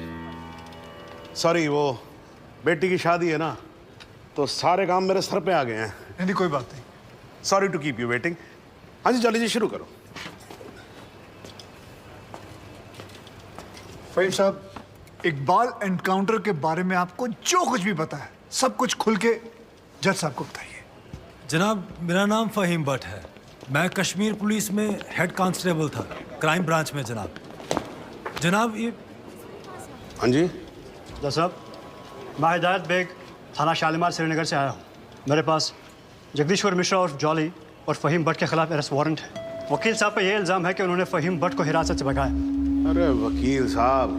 सॉरी, वो बेटी की शादी है ना, तो सारे काम मेरे सर पे आ गए हैं। नहीं, कोई बात नहीं। Sorry to keep you waiting. हाँ जी जॉली जी, शुरू करो। फहीम साहब, इकबाल एनकाउंटर के बारे में आपको जो कुछ भी पता है, सब कुछ खुल के जज साहब को बताइए। जनाब, मेरा नाम फहीम भट्ट है। मैं कश्मीर पुलिस में हेड कांस्टेबल था, क्राइम ब्रांच में। जनाब ये। हाँ जी जज साहब, मैं हिदायत बेग, थाना शालीमार श्रीनगर से आया हूँ। मेरे पास जगदीश्वर मिश्रा और जॉली और फहीम भट्ट के खिलाफ अरेस्ट वारंट है। वकील साहब पे यह इल्ज़ाम है कि उन्होंने फहीम भट्ट को हिरासत से भगाया। अरे वकील साहब,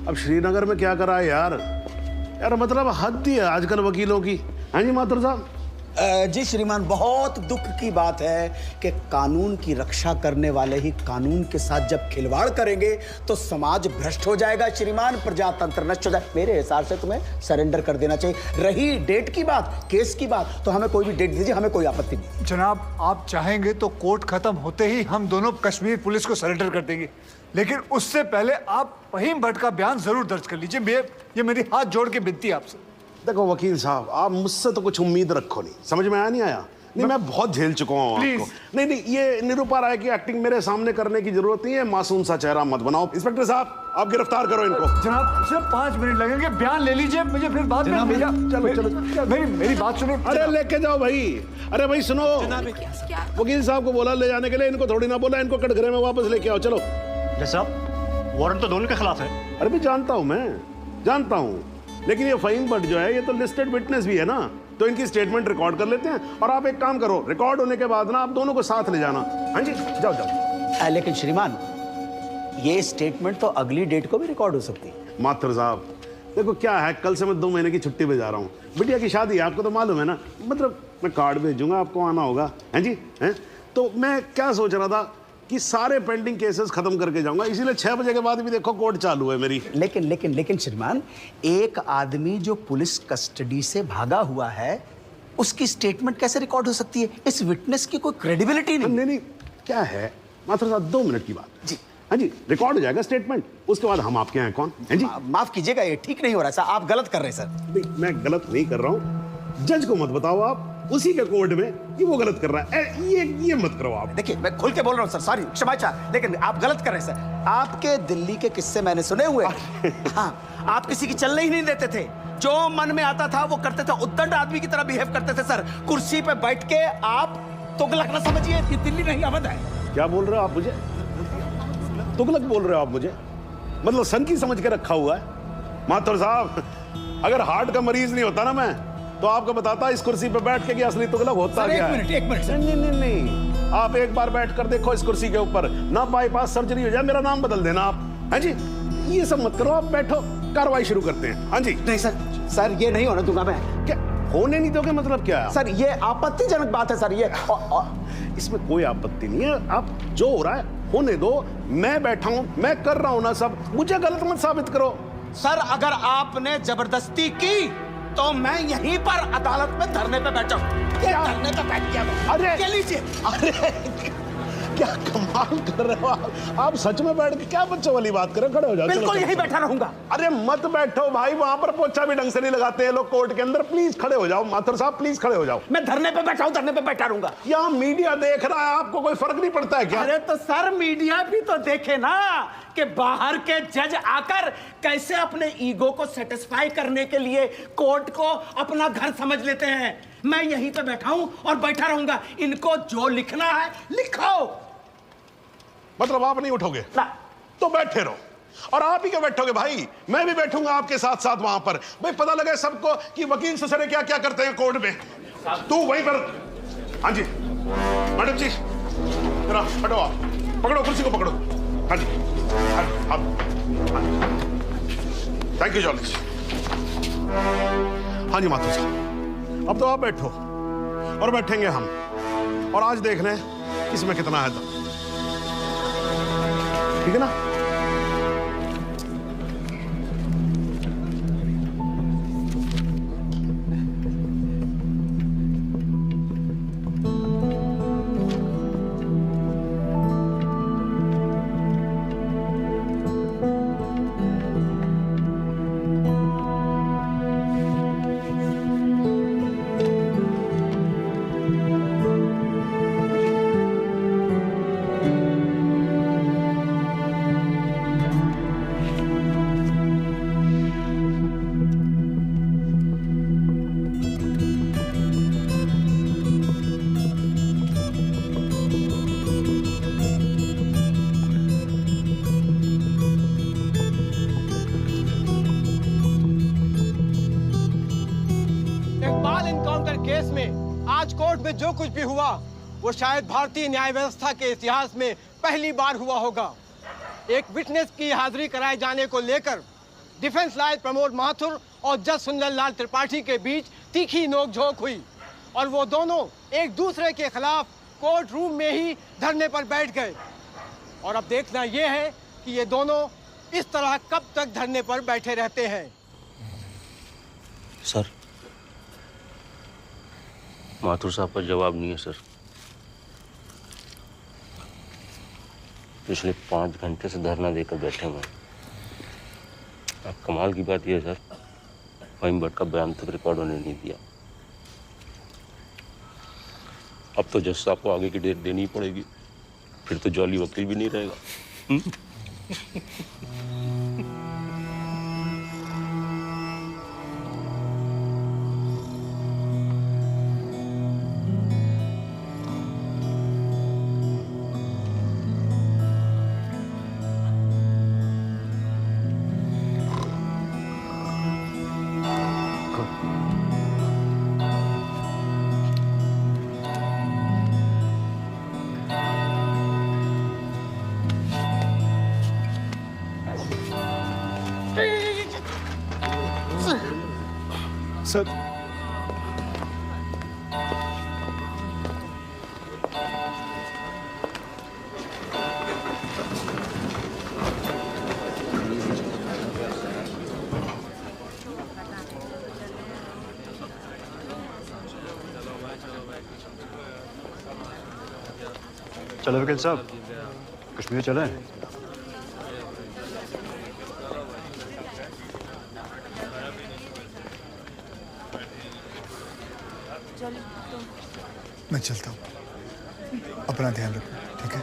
अब श्रीनगर में क्या करा है यार? यार मतलब हद ही है आजकल वकीलों की। हाँ जी माथुर साहब। जी श्रीमान, बहुत दुख की बात है कि कानून की रक्षा करने वाले ही कानून के साथ जब खिलवाड़ करेंगे तो समाज भ्रष्ट हो जाएगा श्रीमान, प्रजातंत्र नष्ट हो जाए। मेरे हिसाब से तुम्हें सरेंडर कर देना चाहिए। रही डेट की बात, केस की बात, तो हमें कोई भी डेट दीजिए, हमें कोई आपत्ति नहीं। जनाब, आप चाहेंगे तो कोर्ट खत्म होते ही हम दोनों कश्मीर पुलिस को सरेंडर कर देंगे, लेकिन उससे पहले आप फहीम भट्ट का बयान जरूर दर्ज कर लीजिए। ये मेरी हाथ जोड़ के विनती है आपसे। देखो वकील साहब, आप मुझसे तो कुछ उम्मीद रखो नहीं, समझ में आया नहीं आया? नहीं, मैं बहुत झेल चुका हूँ आपको। नहीं, ये निरूपा राय की एक्टिंग मेरे सामने करने की जरूरत नहीं है। मासूम सा चेहरा मत बनाओ। इंस्पेक्टर साहब, आप गिरफ्तार करो इनको। जनाब, सिर्फ 5 मिनट लगेंगे, बयान ले लीजिए, मुझे फिर बाद में चलो मेरी बात सुनो। अरे लेके जाओ भाई। अरे भाई सुनो, वकील साहब को बोला ले जाने के लिए, इनको थोड़ी ना बोला इनको कटघरे में वापस लेके आओ। चलो साहब, वारंट तो दोनों के खिलाफ है। अरे भी जानता हूं, मैं जानता हूं, लेकिन ये फहीम भट्ट जो है ये तो लिस्टेड विटनेस भी है ना, तो इनकी स्टेटमेंट रिकॉर्ड कर लेते हैं। और आप एक काम करो, रिकॉर्ड होने के बाद ना आप दोनों को साथ ले जाना। हाँ जी, जाओ जाओ। लेकिन श्रीमान, ये स्टेटमेंट तो अगली डेट को भी रिकॉर्ड हो सकती है। माथुर साहब, देखो क्या है, कल से मैं 2 महीने की छुट्टी पे जा रहा हूँ। बिटिया की शादी है, आपको तो मालूम है ना। मतलब मैं कार्ड भेजूंगा, आपको आना होगा। हैं जी, हैं? तो मैं क्या सोच रहा था कि सारे पेंडिंग केसेस खत्म करके जाऊंगा, इसीलिए 6 बजे के बाद भी देखो कोर्ट चालू है मेरी। लेकिन श्रीमान, एक आदमी जो पुलिस कस्टडी से भागा हुआ है, उसकी स्टेटमेंट कैसे रिकॉर्ड हो सकती है? इस विटनेस की कोई क्रेडिबिलिटी नहीं, क्या है माथुर साहब, 2 मिनट की बात जी। हाँ जी, रिकॉर्ड हो जाएगा स्टेटमेंट, उसके बाद हम आपके हैं कौन? हैं जी, माफ कीजिएगा, ये ठीक नहीं हो रहा सर, आप गलत कर रहे हैं सर। नहीं, मैं गलत नहीं कर रहा हूँ, जज को मत बताओ आप, उसी के कोर्ट में कि वो गलत कर रहा है। ये मत करो आप। देखिए, मैं खुल के बोल रहा हूँ सर, सॉरी, क्षमा चाह, लेकिन आप गलत कर रहे हैं सर। आपके दिल्ली के किस्से मैंने सुने हुए। हाँ, आप किसी की चलने ही नहीं देते थे, जो मन में आता था वो करते थे, उद्दंड आदमी की तरह बिहेव करते थे सर। कुर्सी पे बैठ के आप तुगलक ना समझिए, ये दिल्ली नहीं अवध है। क्या बोल रहे हो आप मुझे? तुगलक बोल रहे हो आप मुझे? मतलब सन की समझ के रखा हुआ है? माथुर साहब, अगर हार्ट का मरीज नहीं होता ना मैं, तो आपको बताता इस कुर्सी पे बैठ के कि असली तुगलक होता क्या है। एक मिनट सर। नहीं, आप एक बार बैठ कर देखो इस कुर्सी के ऊपर, ना बाईपास सर्जरी हो जाए, मेरा नाम बदल देना आप। हाँ जी, ये सब मत करो, आप बैठो, कार्रवाई शुरू करते हैं। हाँ जी। नहीं सर, ये नहीं होने दूंगा मैं। क्या होने नहीं दोगे? मतलब क्या सर, ये आपत्तिजनक बात है सर। ये इसमें कोई आपत्ति नहीं है, आप जो हो रहा है होने दो। मैं बैठा हूं, मैं कर रहा हूं ना सब, मुझे गलत मत साबित करो। सर, अगर आपने जबरदस्ती की तो मैं यहीं पर अदालत में धरने पे बैठा हूं। क्या धरने पे बैठ गया? अरे लीजिए। अरे क्या कमाल कर रहे हो आप सच में बैठ के क्या बच्चों वाली बात कर रहे हो? खड़े हो जाओ। बिल्कुल यहीं बैठा रहूंगा। अरे मत बैठो भाई, वहां पर पोछा भी ढंग से नहीं लगाते हैं लोग कोर्ट के अंदर। प्लीज खड़े हो जाओ माथुर साहब, प्लीज खड़े हो जाओ। मैं धरने पे बैठा हूं, धरने पे बैठा रहूंगा। यहाँ मीडिया देख रहा है, आपको कोई फर्क नहीं पड़ता है क्या? अरे तो सर, मीडिया भी तो देखे ना कि बाहर के जज आकर कैसे अपने ईगो को सेटिस्फाई करने के लिए कोर्ट को अपना घर समझ लेते हैं। मैं यहीं पे बैठा हूं और बैठा रहूंगा। इनको जो लिखना है लिखो। मतलब आप नहीं उठोगे ना, तो बैठे रहो, और आप ही क्या बैठोगे भाई, मैं भी बैठूंगा आपके साथ साथ वहां पर। भाई पता लगे सबको कि वकील ससुरे क्या क्या करते हैं कोर्ट में। तू वहीं पर। हाँ जी मैडम जी, जरा हटो, आप पकड़ो, कुर्सी को पकड़ो। हाँ जी, थैंक यू जॉली। हाँ जी माथुर साहब, अब तो आप बैठो और बैठेंगे हम, और आज देख लें इसमें कितना है दम। ठीक है ना? आज कोर्ट में जो कुछ भी हुआ वो शायद भारतीय न्याय व्यवस्था के इतिहास में पहली बार हुआ होगा। एक विटनेस की हाजिरी कराए जाने को लेकर डिफेंस लॉयर प्रमोद माथुर और जज सुंदर लाल त्रिपाठी के बीच तीखी नोकझोंक हुई और वो दोनों एक दूसरे के खिलाफ कोर्ट रूम में ही धरने पर बैठ गए। और अब देखना यह है कि ये दोनों इस तरह कब तक धरने पर बैठे रहते हैं। सर, माथुर साहब का जवाब नहीं है सर। पिछले 5 घंटे से धरना देकर बैठे हुए हैं। अब कमाल की बात यह है सर, फहीम भट्ट का बयान तक रिकॉर्ड होने नहीं दिया। अब तो जज साहब को आगे की डेट देनी ही पड़ेगी, फिर तो जॉली वकील भी नहीं रहेगा। सर, चलो वकील साहब, कश्मीर चले। मैं चलता हूँ, अपना ध्यान रखना, ठीक है?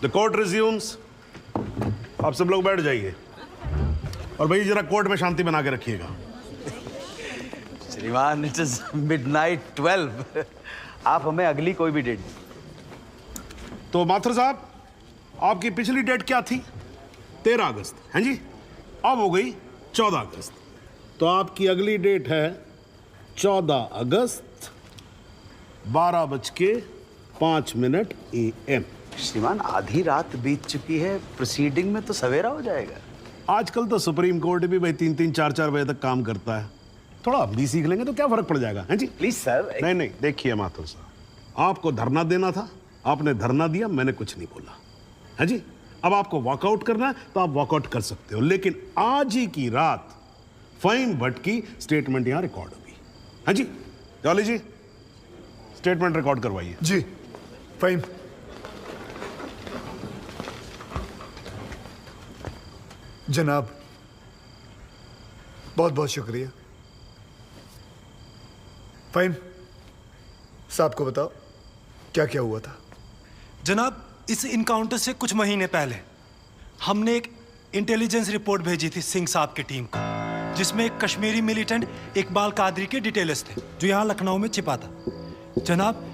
The court resumes. आप सब लोग बैठ जाइए और भाई जरा कोर्ट में शांति बना के रखिएगा। श्रीमान, इट इज मिडनाइट 12। आप हमें अगली कोई भी डेट। तो माथुर साहब, आपकी पिछली डेट क्या थी? 13 अगस्त, हैं जी? अब हो गई 14 अगस्त। तो आपकी अगली डेट है 14 अगस्त 12:05 AM। श्रीमान, आधी रात बीत चुकी है, प्रोसीडिंग में तो सवेरा हो जाएगा। आजकल तो सुप्रीम कोर्ट भी भाई 3-3, 4-4 बजे तक काम करता है। थोड़ा हम भी सीख लेंगे तो क्या फर्क पड़ जाएगा, हैं जी? Please sir. नहीं, देखिए माथुर साहब, आपको धरना देना था, आपने धरना दिया, मैंने कुछ नहीं बोला, है जी? अब आपको वॉकआउट करना है तो आप वॉकआउट कर सकते हो, लेकिन आज ही की रात फहीम भट्ट की स्टेटमेंट यहां रिकॉर्ड होगी, है जी? जॉली जी, स्टेटमेंट रिकॉर्ड करवाइए। जी। फहीम, जनाब, बहुत बहुत शुक्रिया। फहीम साहब को बताओ क्या क्या हुआ था। जनाब, इस इनकाउंटर से कुछ महीने पहले हमने एक इंटेलिजेंस रिपोर्ट भेजी थी सिंह साहब की टीम को, जिसमें एक कश्मीरी मिलिटेंट इकबाल कादरी के डिटेल्स थे जो यहाँ लखनऊ में छिपा था। जनाब,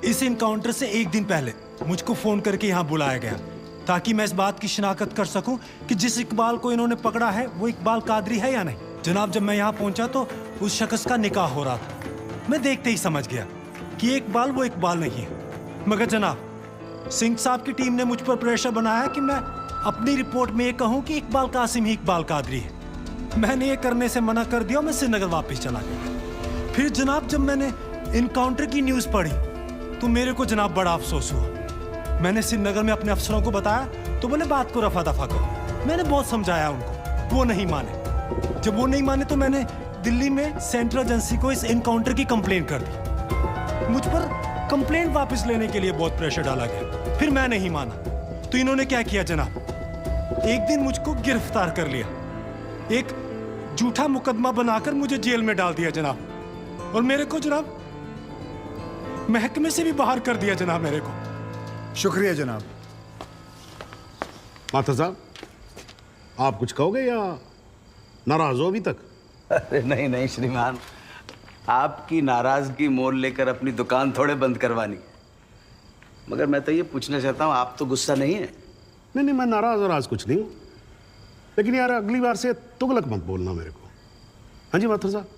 इस इनकाउंटर से एक दिन पहले मुझको फ़ोन करके यहाँ बुलाया गया ताकि मैं इस बात की शिनाख्त कर सकूं कि जिस इकबाल को इन्होंने पकड़ा है वो इकबाल कादरी है या नहीं। जनाब, जब मैं यहाँ पहुँचा तो उस शख्स का निकाह हो रहा था। मैं देखते ही समझ गया कि ये इकबाल वो इकबाल नहीं है। मगर जनाब, सिंह साहब की टीम ने मुझ पर प्रेशर बनाया कि मैं अपनी रिपोर्ट में ये कहूँ कि इकबाल कासिम ही इकबाल कादरी है। मैंने ये करने से मना कर दिया और मैं श्रीनगर वापस चला गया। फिर जनाब, जब मैंने इनकाउंटर की न्यूज़ पढ़ी तो मेरे को जनाब बड़ा अफसोस हुआ। मैंने श्रीनगर में अपने अफसरों को बताया तो बोले बात को रफा दफा करो। मैंने बहुत समझाया उनको, वो नहीं माने। जब वो नहीं माने तो मैंने दिल्ली में सेंट्रल एजेंसी को इस इनकाउंटर की कंप्लेंट कर दी। मुझ पर कंप्लेंट वापस लेने के लिए बहुत प्रेशर डाला गया। फिर मैं नहीं माना तो इन्होंने क्या किया जनाब, एक दिन मुझको गिरफ्तार कर लिया, एक झूठा मुकदमा बनाकर मुझे जेल में डाल दिया जनाब, और मेरे को जनाब महकमे से भी बाहर कर दिया जनाब मेरे को। शुक्रिया जनाब। माथुर साहब, आप कुछ कहोगे या नाराज हो अभी तक? अरे नहीं नहीं श्रीमान, आपकी नाराजगी मोल लेकर अपनी दुकान थोड़े बंद करवानी है। मगर मैं तो ये पूछना चाहता हूँ, आप तो गुस्सा नहीं है? नहीं, मैं नाराज और आज कुछ नहीं हूँ, लेकिन यार अगली बार से तुगलक मत बोलना मेरे को। हाँ जी माथुर साहब,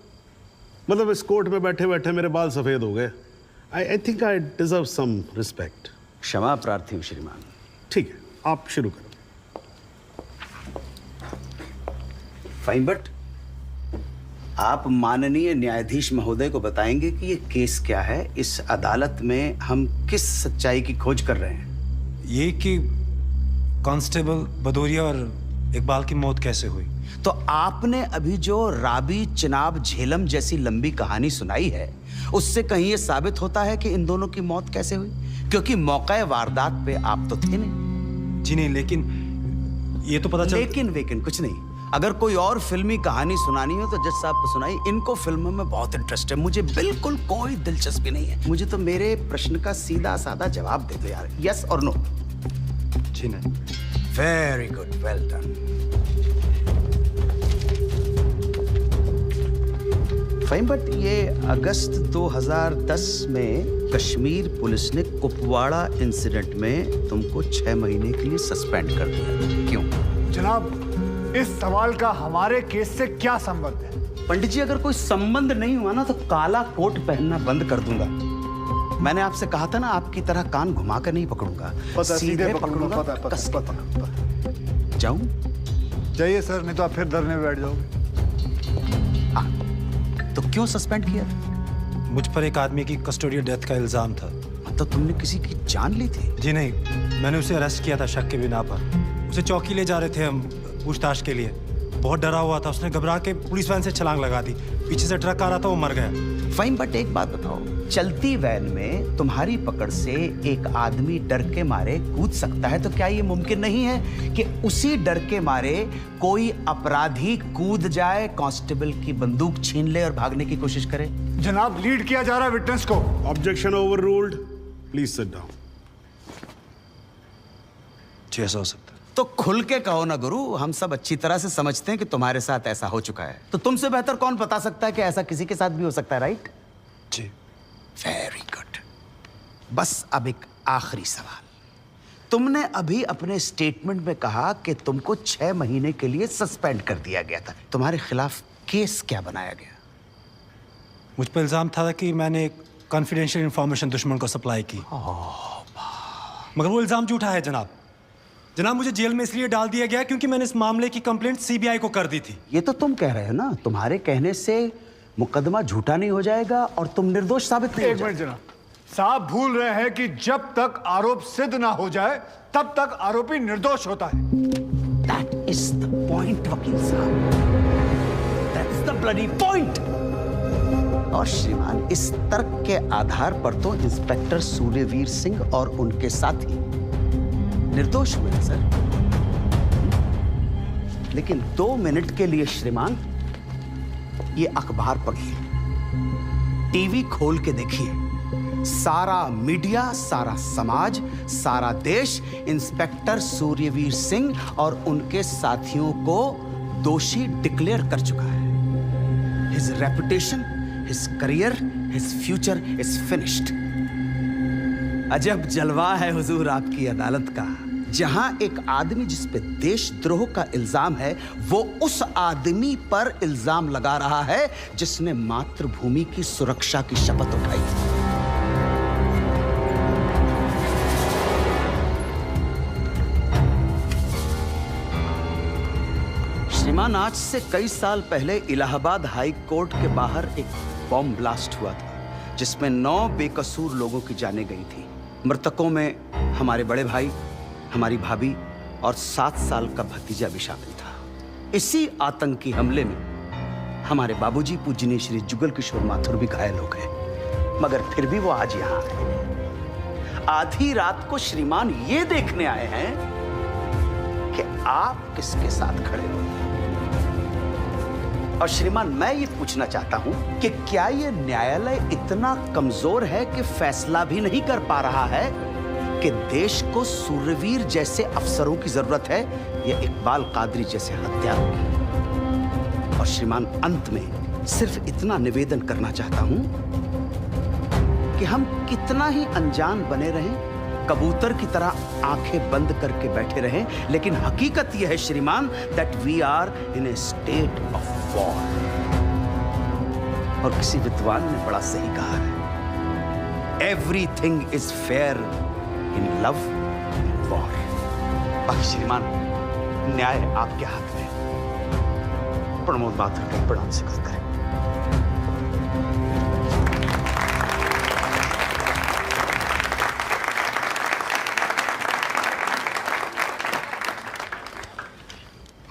मतलब इस कोर्ट में बैठे बैठे मेरे बाल सफ़ेद हो गए। I think I deserve some respect. क्षमा प्रार्थी हूँ श्रीमान। ठीक है, आप शुरू करो। फहीम भट्ट, आप माननीय न्यायाधीश महोदय को बताएंगे कि ये केस क्या है, इस अदालत में हम किस सच्चाई की खोज कर रहे हैं। ये कि कांस्टेबल भदौरिया और इकबाल की मौत कैसे हुई। तो आपने अभी जो राबी चिनाब झेलम जैसी लंबी कहानी सुनाई है, उससे कहीं ये साबित होता है कि इन दोनों की मौत कैसे हुई? क्योंकि मौके वारदात पे आप तो थे नहीं। जी नहीं, लेकिन ये तो पता चल। लेकिन कुछ नहीं। अगर कोई और फिल्मी कहानी सुनानी हो तो जज साहब को सुनाई। इनको फिल्मों में बहुत इंटरेस्ट है, मुझे बिल्कुल कोई दिलचस्पी नहीं है। मुझे तो मेरे प्रश्न का सीधा साधा जवाब दे दो यार, यस और नो। जी नहीं। Very good, well done. Fine, but ये अगस्त 2010 में कश्मीर पुलिस ने कुपवाड़ा इंसिडेंट में तुमको 6 महीने के लिए सस्पेंड कर दिया, क्यों? जनाब, इस सवाल का हमारे केस से क्या संबंध है? पंडित जी, अगर कोई संबंध नहीं हुआ ना तो काला कोट पहनना बंद कर दूंगा। मैंने आपसे कहा था ना, आपकी तरह कान घुमा कर नहीं पकड़ूंगा, सीधे पकड़ूंगा। जाऊं? जाइए सर, नहीं तो आप फिर धरने में बैठ जाओगे। तो क्यों सस्पेंड किया? मुझ पर एक आदमी की कस्टोडियल डेथ का इल्जाम था। मतलब तुमने किसी की जान ली थी? जी नहीं, मैंने उसे अरेस्ट किया था शक के बिना पर। उसे चौकी ले जा रहे थे हम पूछताछ के लिए। बहुत डरा हुआ था, उसने घबरा के पुलिस वैन से छलांग लगा दी। पीछे से ट्रक आ रहा था, वो मर गया। फाइन, बट एक बात बताओ, चलती वैन में तुम्हारी पकड़ से एक आदमी डर के मारे कूद सकता है, तो क्या ये मुमकिन नहीं है कि उसी डर के मारे कोई अपराधी कूद जाए, कांस्टेबल की बंदूक छीन ले और भागने की कोशिश करे? जनाब, लीड किया जा रहा है विटनेस को। Objection overruled, please sit down. जी, ऐसा हो सकता है। तो खुल के कहो ना गुरु, हम सब अच्छी तरह से समझते हैं कि तुम्हारे साथ ऐसा हो चुका है। तो तुमसे बेहतर कौन बता सकता है कि ऐसा किसी के साथ भी हो सकता है, राइट? जी। Very good. बस अब एक आखिरी सवाल। तुमने अभी अपने स्टेटमेंट में कहा कि तुमको 6 महीने के लिए सस्पेंड कर दिया गया था। तुम्हारे खिलाफ केस क्या बनाया गया? मुझ पर इल्जाम था कि मैंने एक कॉन्फिडेंशियल इंफॉर्मेशन दुश्मन को सप्लाई की। मगर वो इल्जाम झूठा है जनाब। जनाब, मुझे जेल में इसलिए डाल दिया गया क्योंकि मैंने इस मामले की कंप्लेंट सीबीआई को कर दी थी। ये तो तुम कह रहे हो ना, तुम्हारे कहने से मुकदमा झूठा नहीं हो जाएगा और तुम निर्दोष साबित नहीं हो जाओगे। एक मिनट जनाब, साहब भूल रहे हैं कि जब तक आरोप सिद्ध ना हो जाए तब तक आरोपी निर्दोष होता है। That is the point, वकील साहब। That's the bloody point। और श्रीमान, इस तर्क के आधार पर तो इंस्पेक्टर सूर्यवीर सिंह और उनके साथी निर्दोष हुए सर। लेकिन 2 मिनट के लिए श्रीमान ये अखबार पढ़िए, टीवी खोल के देखिए। सारा मीडिया, सारा समाज, सारा देश इंस्पेक्टर सूर्यवीर सिंह और उनके साथियों को दोषी डिक्लेयर कर चुका है। His reputation, his career, his future is finished. अजब जलवा है हुजूर आपकी अदालत का, जहां एक आदमी जिस पे देशद्रोह का इल्जाम है वो उस आदमी पर इल्जाम लगा रहा है जिसने मातृभूमि की सुरक्षा की शपथ उठाई। श्रीमान, आज से कई साल पहले इलाहाबाद हाई कोर्ट के बाहर एक बॉम्ब ब्लास्ट हुआ था जिसमें 9 बेकसूर लोगों की जानें गई थी। मृतकों में हमारे बड़े भाई, हमारी भाभी और 7 साल का भतीजा भी शामिल था। इसी आतंकी हमले में हमारे बाबूजी पूजनीय श्री जुगल किशोर माथुर भी घायल हो गए, मगर फिर भी वो आज यहां आए हैं। आधी रात को श्रीमान ये देखने आए हैं कि आप किसके साथ खड़े हो। और श्रीमान, मैं ये पूछना चाहता हूं कि क्या ये न्यायालय इतना कमजोर है कि फैसला भी नहीं कर पा रहा है कि देश को सूर्यवीर जैसे अफसरों की जरूरत है या इकबाल कादरी जैसे हत्यारों की? और श्रीमान, अंत में सिर्फ इतना निवेदन करना चाहता हूं कि हम कितना ही अनजान बने रहें, कबूतर की तरह आंखें बंद करके बैठे रहें, लेकिन हकीकत यह है श्रीमान that we are in a state of war. और किसी विद्वान ने बड़ा सही कहा है, everything is fair in love in war. बाकी श्रीमान, न्याय आपके हाथ में। प्रमोद माथुर के प्रणाम स्वीकार करें।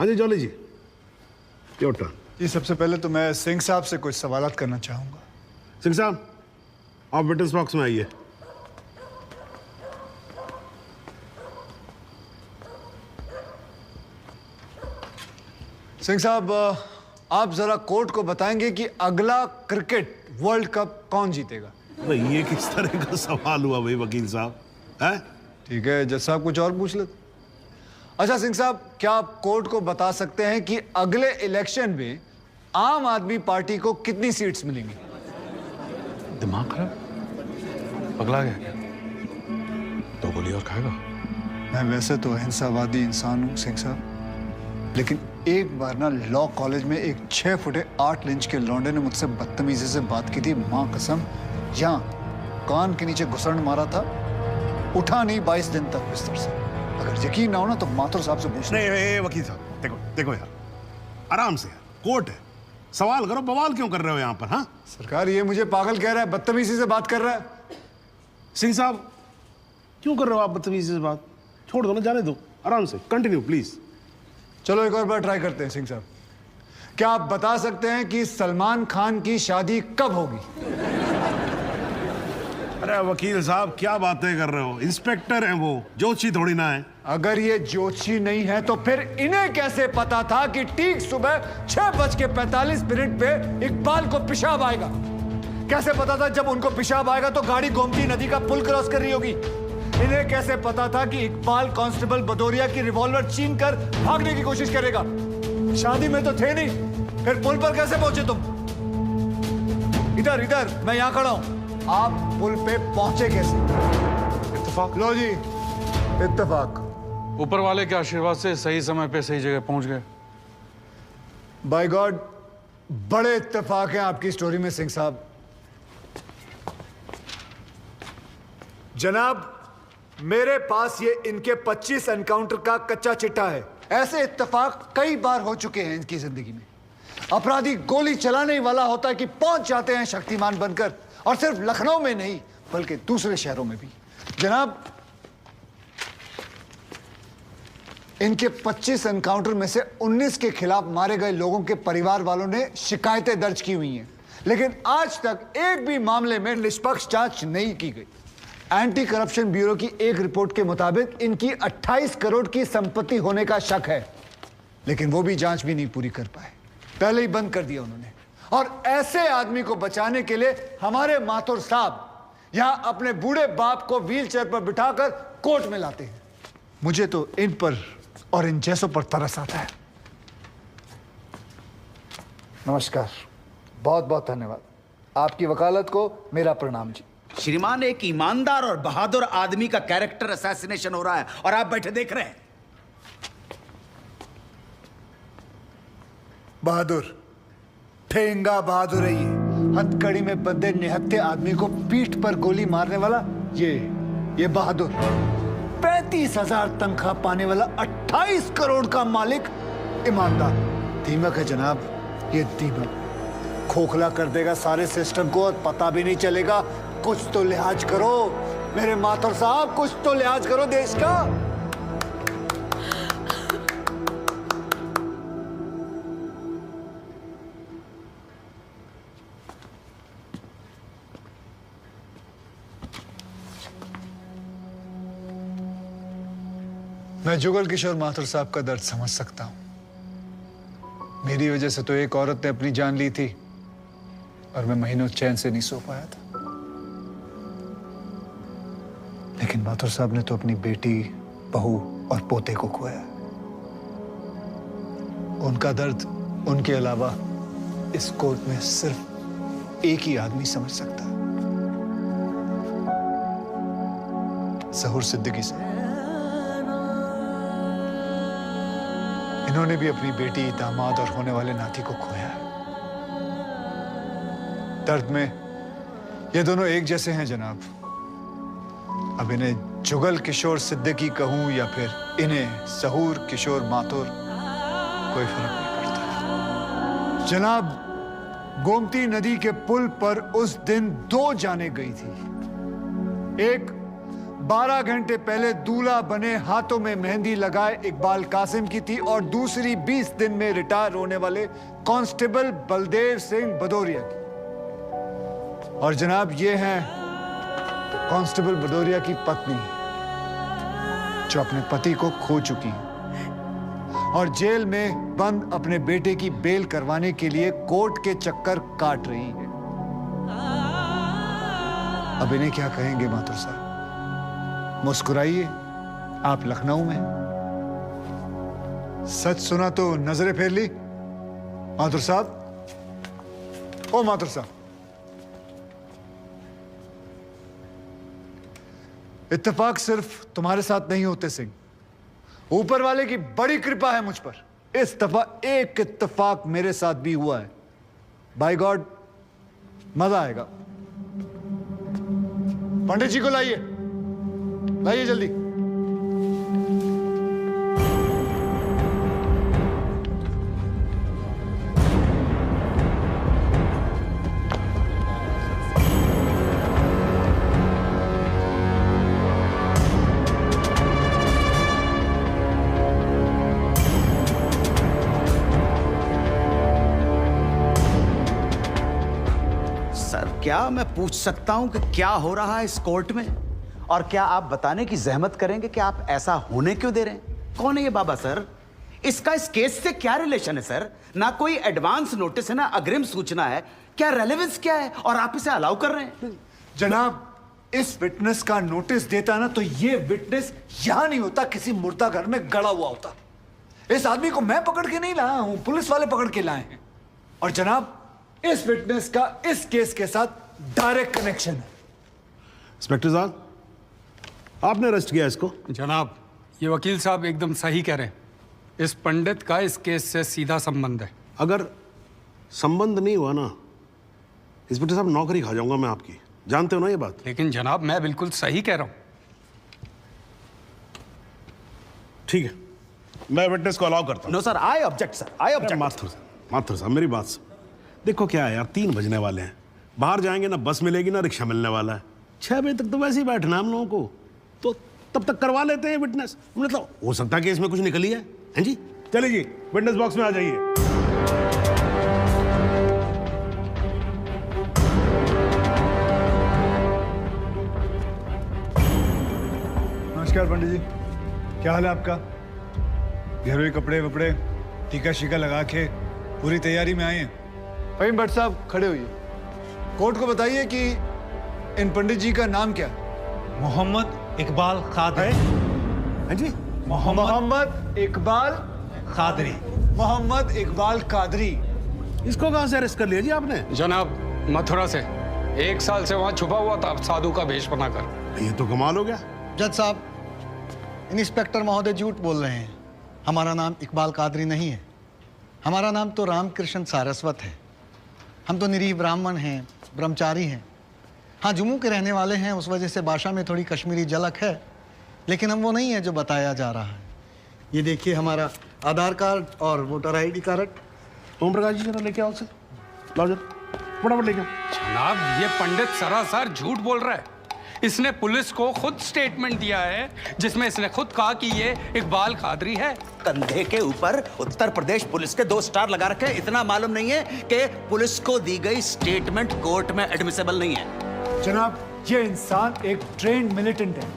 हाँ जी जॉली जी, योर टर्न। जी सबसे पहले तो मैं सिंह साहब से कुछ सवालात करना चाहूंगा। सिंह साहब, आप विटनेस बॉक्स में आइए। सिंह साहब, आप जरा कोर्ट को बताएंगे कि अगला क्रिकेट वर्ल्ड कप कौन जीतेगा? भाई ये किस तरह का सवाल हुआ भाई वकील साहब? है ठीक है, जज साहब कुछ और पूछ लेते। अच्छा सिंह साहब, क्या आप कोर्ट को बता सकते हैं कि अगले इलेक्शन में आम आदमी पार्टी को कितनी सीट्स मिलेंगी? दिमाग खराब, पगला गया क्या? 2 गोली और खाएगा? मैं वैसे तो अहिंसावादी इंसान हूँ सिंह साहब, लेकिन एक बार ना लॉ कॉलेज में एक 6 फुटे 8 इंच के लौंडे ने मुझसे बदतमीजी से बात की थी। माँ कसम, यहाँ कान के नीचे घुसड़ मारा था, उठा नहीं 22 दिन तक बिस्तर से। अगर यकीन ना हो ना तो माथुर साहब से पूछ। नहीं वकील साहब, देखो देखो यार, आराम से यार, कोर्ट है, सवाल करो, बवाल क्यों कर रहे हो यहाँ पर? हाँ सरकार, ये मुझे पागल कह रहा है, बदतमीजी से बात कर रहा है। सिंह साहब, क्यों कर रहे हो आप बदतमीजी से बात? छोड़ दो ना, जाने दो, आराम से कंटिन्यू प्लीज। चलो एक और बार ट्राई करते हैं। सिंह साहब, क्या आप बता सकते हैं कि सलमान खान की शादी कब होगी? अरे वकील साहब, क्या बातें कर रहे हो? इंस्पेक्टर हैं वो, जोशी थोड़ी ना है। अगर ये जोशी नहीं है तो फिर इन्हें कैसे पता था कि ठीक सुबह 6:45 पे इकबाल को पेशाब आएगा? कैसे पता था जब उनको पेशाब आएगा तो गाड़ी गोमती नदी का पुल क्रॉस कर रही होगी? इन्हें कैसे पता था कि इकबाल कांस्टेबल भदौरिया की रिवॉल्वर छीन कर भागने की कोशिश करेगा? शादी में तो थे नहीं, फिर पुल पर कैसे पहुंचे तुम? इधर मैं यहां खड़ा हूं, आप पुल पे पहुंचे कैसे? इत्तेफाक। लो जी, इत्तेफाक। ऊपर वाले के आशीर्वाद से सही समय पे सही जगह पहुंच गए। बाय गॉड, बड़े इत्तेफाक हैं आपकी स्टोरी में सिंह साहब। जनाब, मेरे पास ये इनके 25 एनकाउंटर का कच्चा चिट्ठा है। ऐसे इत्तेफाक कई बार हो चुके हैं इनकी जिंदगी में। अपराधी गोली चलाने वाला होता है कि पहुंच जाते हैं शक्तिमान बनकर, और सिर्फ लखनऊ में नहीं बल्कि दूसरे शहरों में भी। जनाब, इनके 25 एनकाउंटर में से 19 के खिलाफ मारे गए लोगों के परिवार वालों ने शिकायतें दर्ज की हुई हैं, लेकिन आज तक एक भी मामले में निष्पक्ष जांच नहीं की गई। एंटी करप्शन ब्यूरो की एक रिपोर्ट के मुताबिक इनकी 28 करोड़ की संपत्ति होने का शक है, लेकिन वो भी जांच भी नहीं पूरी कर पाए, पहले ही बंद कर दिया उन्होंने। और ऐसे आदमी को बचाने के लिए हमारे माथुर साहब यहां अपने बूढ़े बाप को व्हीलचेयर पर बिठाकर कोर्ट में लाते हैं। मुझे तो इन पर और इन जैसों पर तरस आता है। नमस्कार, बहुत बहुत धन्यवाद। आपकी वकालत को मेरा प्रणाम जी। श्रीमान, एक ईमानदार और बहादुर आदमी का कैरेक्टर असैसिनेशन हो रहा है और आप बैठे देख रहे हैं। बहादुर, ठेंगा बहादुर है ये। हथकड़ी में बंधे निहत्थे आदमी को पीठ पर गोली मारने वाला ये बहादुर। 35,000 तनख्वाह पाने वाला 28 करोड़ का मालिक ईमानदार। दीमक है जनाब, ये दीमक खोखला कर देगा सारे सिस्टम को और पता भी नहीं चलेगा। कुछ तो लिहाज करो मेरे माथुर साहब, कुछ तो लिहाज करो देश का। मैं जुगल किशोर माथुर साहब का दर्द समझ सकता हूं। मेरी वजह से तो एक औरत ने अपनी जान ली थी और मैं महीनों चैन से नहीं सो पाया था। लेकिन माथुर साहब ने तो अपनी बेटी, बहू और पोते को खोया। उनका दर्द उनके अलावा इस कोर्ट में सिर्फ एक ही आदमी समझ सकता है, ज़हूर सिद्दीकी साहब। इन्होंने भी अपनी बेटी, दामाद और होने वाले नाती को खोया है। दर्द में ये दोनों एक जैसे हैं जनाब। अब इन्हें जुगल किशोर सिद्दीकी कहूं या फिर इन्हें ज़हूर किशोर माथुर, कोई फर्क नहीं पड़ता। जनाब, गोमती नदी के पुल पर उस दिन 2 जानें गई थी। एक 12 घंटे पहले दूल्हा बने हाथों में मेहंदी लगाए इकबाल कासिम की थी और दूसरी 20 दिन में रिटायर होने वाले कांस्टेबल बलदेव सिंह भदौरिया की। और जनाब ये हैं कांस्टेबल भदौरिया की पत्नी जो अपने पति को खो चुकी है और जेल में बंद अपने बेटे की बेल करवाने के लिए कोर्ट के चक्कर काट रही है। अब इन्हें क्या कहेंगे माथुर साहब? मुस्कुराइए, आप लखनऊ में। सच सुना तो नजरें फेर ली। माथुर साहब, ओ माथुर साहब, इत्तेफाक सिर्फ तुम्हारे साथ नहीं होते सिंह, ऊपर वाले की बड़ी कृपा है मुझ पर। इस दफा एक इत्तेफाक मेरे साथ भी हुआ है। बाय गॉड, मजा आएगा। पंडित जी को लाइए, लाइए जल्दी। क्या मैं पूछ सकता हूं कि क्या हो रहा है इस कोर्ट में? और क्या आप बताने की जहमत करेंगे कि आप ऐसा होने क्यों दे रहे हैं? कौन है ये बाबा सर? इसका इस केस से क्या रिलेशन है सर? ना कोई एडवांस नोटिस है, ना अग्रिम सूचना है। क्या रेलेवेंस क्या है और आप इसे अलाउ कर रहे हैं? जनाब, इस विटनेस का नोटिस देता ना तो ये विटनेस यहां नहीं होता, किसी मुर्दा घर में गड़ा हुआ होता। इस आदमी को मैं पकड़ के नहीं लाया हूं, पुलिस वाले पकड़ के लाए हैं। और जनाब, इस विटनेस का इस केस के साथ डायरेक्ट कनेक्शन है। इंस्पेक्टर साहब, आपने अरेस्ट किया इसको? जनाब, ये वकील साहब एकदम सही कह रहे हैं। इस पंडित का इस केस से सीधा संबंध है। अगर संबंध नहीं हुआ ना, इंस्पेक्टर साहब, नौकरी खा जाऊंगा मैं आपकी। जानते हो ना ये बात? लेकिन जनाब, मैं बिल्कुल सही कह रहा हूं। ठीक है, मैं विटनेस को अलाउ करता हूं। No sir, I object sir, I object. Mathur साहब, मेरी बात सुन। देखो क्या है यार, 3 बजने वाले हैं, बाहर जाएंगे ना बस मिलेगी ना रिक्शा मिलने वाला है। 6 बजे तक तो वैसे ही बैठना हम लोगों को, तो तब तक करवा लेते हैं विटनेस। मतलब हो सकता है कि इसमें कुछ निकली है। हैं जी? चलिए जी, विटनेस बॉक्स में आ जाइए। नमस्कार पंडित जी, क्या हाल है आपका? घरेलू कपड़े वपड़े टीका शीका लगा के पूरी तैयारी में आए हैं। फहीम भट्ट साहब खड़े होइए। कोर्ट को बताइए कि इन पंडित जी का नाम क्या है? मोहम्मद इकबाल कादरी। हैं जी? मोहम्मद इकबाल कादरी। मोहम्मद इकबाल कादरी। इसको कहां से अरेस्ट कर लिया जी आपने? जनाब, मथुरा से। 1 साल से वहां छुपा हुआ था साधु का भेष बनाकर। ये तो कमाल हो गया। जज साहब, इंस्पेक्टर महोदय झूठ बोल रहे हैं। हमारा नाम इकबाल कादरी नहीं है, हमारा नाम तो रामकृष्ण सारस्वत है। हम तो निरीह ब्राह्मण हैं, ब्रह्मचारी हैं। हाँ, जम्मू के रहने वाले हैं, उस वजह से भाषा में थोड़ी कश्मीरी झलक है, लेकिन हम वो नहीं है जो बताया जा रहा है। ये देखिए हमारा आधार कार्ड और voter ID card. Om Prakash ji, जरा लेके आओ से, लाओ जरा, फटाफट लेके आओ। जनाब, ये पंडित सरासर झूठ बोल रहा है। इसने पुलिस को खुद स्टेटमेंट दिया है जिसमें इसने खुद कहा कि ये इकबाल कादरी है। कंधे के ऊपर उत्तर प्रदेश पुलिस के 2 स्टार लगा रखे हैं। इतना मालूम नहीं है कि पुलिस को दी गई स्टेटमेंट कोर्ट में एडमिसेबल नहीं है। जनाब, ये इंसान एक ट्रेन्ड मिलिटेंट है।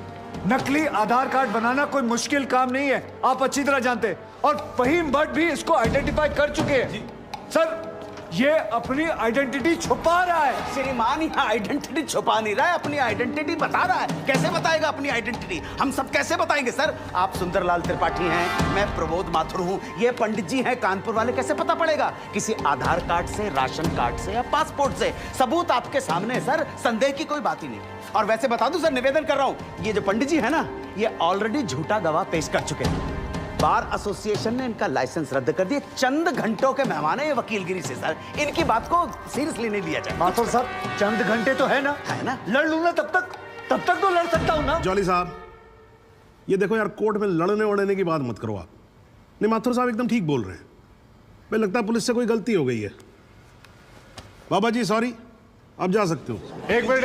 नकली आधार कार्ड बनाना कोई मुश्किल काम नहीं है, आप अच्छी तरह जानते हैं। और फहीम भट्ट भी इसको आइडेंटिफाई कर चुके हैं। सर, ये अपनी आइडेंटिटी छुपा रहा है। श्रीमान, यहाँ आइडेंटिटी छुपा नहीं रहा है, अपनी आइडेंटिटी बता रहा है। कैसे बताएगा अपनी आइडेंटिटी? हम सब कैसे बताएंगे सर? आप सुंदरलाल त्रिपाठी हैं, मैं प्रबोध माथुर हूँ, ये पंडित जी हैं कानपुर वाले। कैसे पता पड़ेगा? किसी आधार कार्ड से, राशन कार्ड से या पासपोर्ट से। सबूत आपके सामने है सर, संदेह की कोई बात ही नहीं। और वैसे बता दूं सर, निवेदन कर रहा हूं, ये जो पंडित जी है ना, ये ऑलरेडी झूठा गवाह पेश कर चुके हैं। बार एसोसिएशन ने इनका लाइसेंस रद्द कर दिया। चंद घंटों के मेहमान है ये वकीलगिरी से सर, इनकी बात को सीरियसली नहीं लिया जाए। माथुर साहब, चंद घंटे तो है ना, लड़ लूं ना तब तक तो लड़ सकता हूं ना। जॉली साहब, ये देखो यार, कोर्ट में लड़ने वड़ने की बात मत करो आप। नहीं, माथुर साहब एकदम ठीक बोल रहे हैं। मुझे लगता है पुलिस से कोई गलती हो गई है। बाबा जी सॉरी, आप जा सकते हो। एक मिनट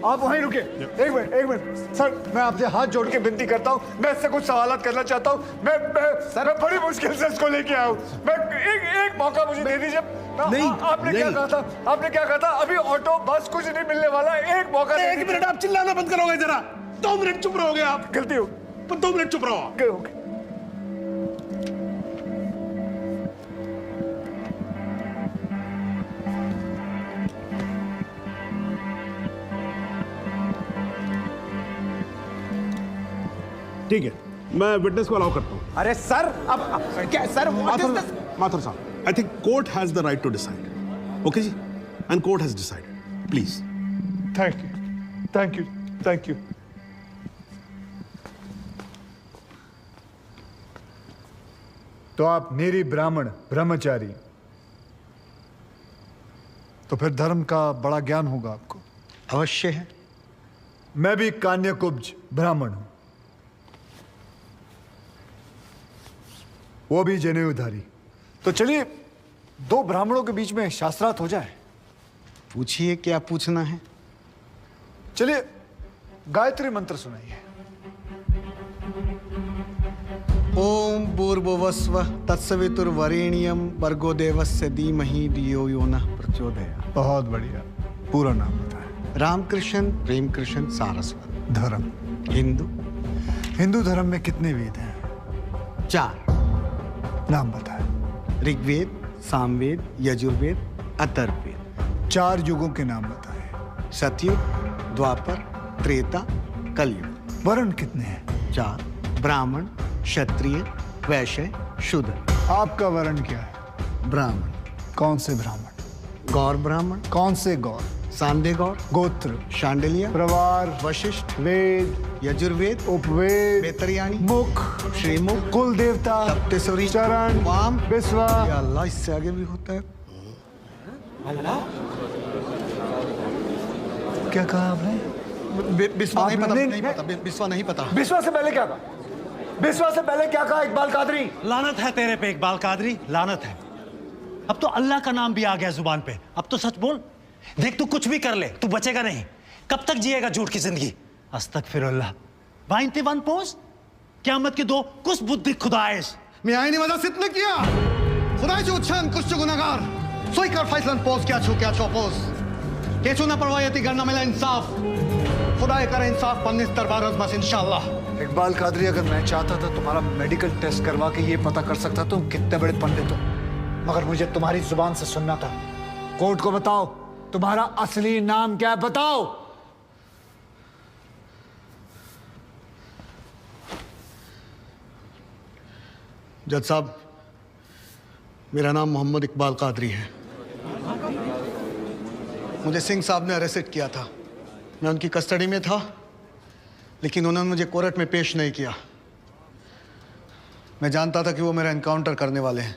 आप वहीं रुके। एक मिनट सर, मैं आपसे हाथ जोड़ के विनती करता हूँ, मैं इससे कुछ सवालात करना चाहता हूँ। मैं बड़ी मुश्किल से इसको लेके आया हूँ। मैं एक मौका मुझे दे दीजिए। नहीं, आपने क्या कहा था? आपने क्या कहा था? अभी ऑटो बस कुछ नहीं मिलने वाला, एक मौका। एक मिनट आप चिल्लाना बंद करोगे जरा? 2 मिनट चुप रहोगे आप? गलती हो, 2 मिनट चुप रहो। ठीक है, मैं विटनेस को अलाउ करता हूं। अरे सर, अब क्या सर? माथुर साहब, I think court has the right to decide. Okay जी, and court has decided. Please. Thank you. तो आप निरी ब्राह्मण ब्रह्मचारी, तो फिर धर्म का बड़ा ज्ञान होगा आपको। अवश्य है। मैं भी कान्यकुब्ज ब्राह्मण हूं, वो भी जनेऊधारी। तो चलिए 2 ब्राह्मणों के बीच में शास्त्रार्थ हो जाए। पूछिए, क्या पूछना है? चलिए गायत्री मंत्र सुनाइए। ओम भूर्भुवस्वः तत्सवितुर्वरेण्यं भर्गो देवस्य धीमहि धियो यो नः प्रचोदयात्। बहुत बढ़िया, पूरा नाम बताएं। रामकृष्ण प्रेमकृष्ण सारस्वत। धर्म? हिंदू धर्म में कितने वेद हैं? 4। नाम बताएं। ऋग्वेद, सामवेद, यजुर्वेद, अथर्ववेद। 4 युगों के नाम बताएं। सतयुग, द्वापर, त्रेता, कलयुग। वर्ण कितने हैं? 4। ब्राह्मण, क्षत्रिय, वैश्य, शूद्र। आपका वर्ण क्या है? ब्राह्मण। कौन से ब्राह्मण? गौर ब्राह्मण। कौन से गौर? सांदे गौर। गोत्र? शांडिलिया। प्रवार? वशिष्ठ। वेद? यजुर्वेद। उपवेद? बेतरियाणी। मुख? श्रीमुख। कुल देवता? सप्तसुरी। चरण? वाम। बिस्वा? या अल्लाह, इससे आगे भी होता है। क्या कहा आपने? बिस्वा नहीं पता, नहीं नहीं पता, बिस्वा नहीं पता। बिस्वा से पहले क्या कहा? बिस्वा से पहले क्या कहा इकबाल कादरी? लानत है तेरे पे इकबाल कादरी, लानत है। अब तो अल्लाह का नाम भी आ गया जुबान पे। अब तो सच बोल। देख, तू कुछ भी कर ले, तू बचेगा नहीं। कब तक जिएगा झूठ की जिंदगी? अस्तगफिरुल्लाह। वाइनते वन पोज क़यामत के 2 कुछ बुद्धि खुदाइश मैं आईने वाला सिद्ध न किया खुदा जो उच्छन कुछ जो गुनाहगार सोई कर फैसलन पोज क्या छो पोज के चुना परवायती करना मिला इंसाफ खुदा करे इंसाफ पन्निस दरबार बस इंशाअल्लाह। इकबाल कादरी, अगर मैं चाहता था तुम्हारा मेडिकल टेस्ट करवा के ये पता कर सकता तुम कितने बड़े पंडित हो, मगर मुझे तुम्हारी जुबान से सुनना था। कोर्ट को बताओ तुम्हारा असली नाम क्या है, बताओ। जज साहब, मेरा नाम मोहम्मद इकबाल कादरी है। मुझे सिंह साहब ने अरेस्ट किया था। मैं उनकी कस्टडी में था, लेकिन उन्होंने मुझे कोर्ट में पेश नहीं किया। मैं जानता था कि वो मेरा एनकाउंटर करने वाले हैं।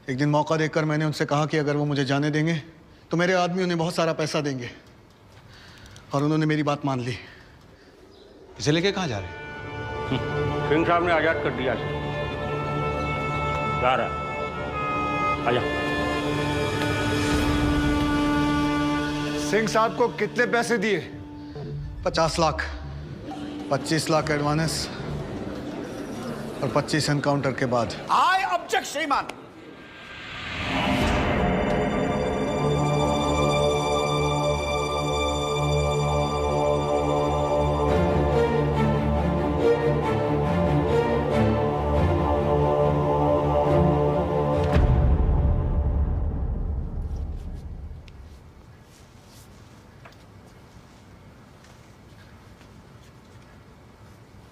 एक दिन मौका देखकर मैंने उनसे कहा कि अगर वो मुझे जाने देंगे तो मेरे आदमी उन्हें बहुत सारा पैसा देंगे, और उन्होंने मेरी बात मान ली। इसे लेके कहाँ जा रहे हैं? सिंह साहब ने आजाद कर दिया। जा रहा आजा। सिंह साहब को कितने पैसे दिए? 50 लाख, 25 लाख एडवांस और 25 एनकाउंटर के बाद। आई ऑब्जेक्ट श्रीमान।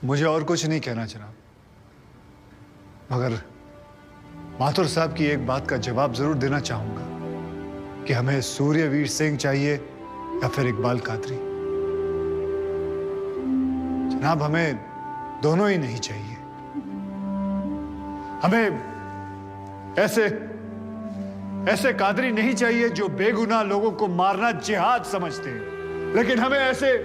मुझे और कुछ नहीं कहना जनाब, मगर माथुर साहब की एक बात का जवाब जरूर देना चाहूंगा कि हमें सूर्यवीर सिंह चाहिए या फिर इकबाल कादरी। जनाब, हमें दोनों ही नहीं चाहिए। हमें ऐसे कादरी नहीं चाहिए जो बेगुनाह लोगों को मारना जिहाद समझते हैं, लेकिन हमें ऐसे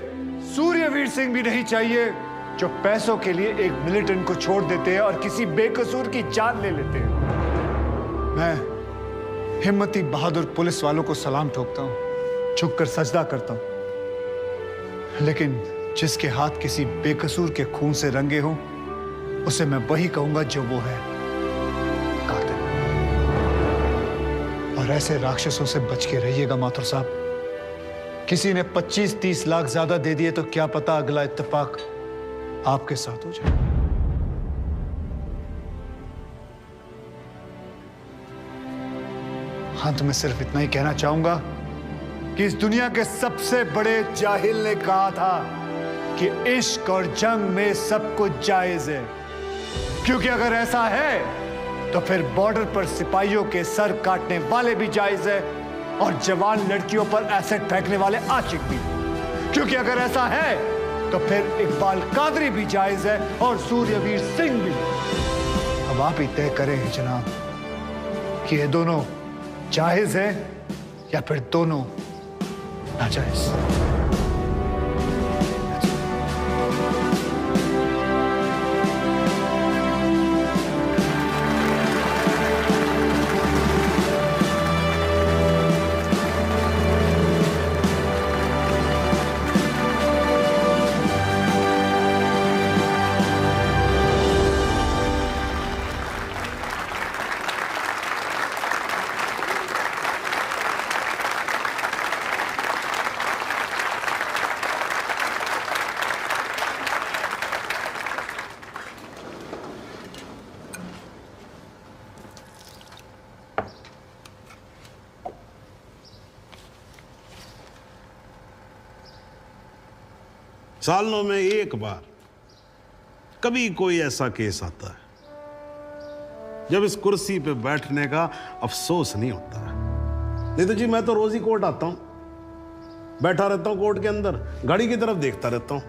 सूर्यवीर सिंह भी नहीं चाहिए जो पैसों के लिए एक मिलिटेंट को छोड़ देते हैं और किसी बेकसूर की जान ले लेते हैं। मैं हिम्मती बहादुर पुलिस वालों को सलाम ठोकता हूं, झुककर सजदा करता हूं, लेकिन जिसके हाथ किसी बेकसूर के खून से रंगे हों, उसे मैं वही कहूंगा जो वो है, कातिल। और ऐसे राक्षसों से बच के रहिएगा माथुर साहब। किसी ने 25-30 लाख ज्यादा दे दिए तो क्या पता अगला इत्तेफाक आपके साथ हो जाए। अंत में सिर्फ इतना ही कहना चाहूंगा कि इस दुनिया के सबसे बड़े जाहिल ने कहा था कि इश्क और जंग में सब कुछ जायज है, क्योंकि अगर ऐसा है तो फिर बॉर्डर पर सिपाहियों के सर काटने वाले भी जायज है और जवान लड़कियों पर एसिड फेंकने वाले आशिक भी, क्योंकि अगर ऐसा है तो फिर इकबाल कादरी भी जायज है और सूर्यवीर सिंह भी। अब आप ही तय करें जनाब कि ये दोनों जायज है या फिर दोनों नाजायज। सालों में एक बार कभी कोई ऐसा केस आता है जब इस कुर्सी पे बैठने का अफसोस नहीं होता है। नहीं तो जी मैं तो रोज ही कोर्ट आता हूं, बैठा रहता हूं कोर्ट के अंदर, घड़ी की तरफ देखता रहता हूं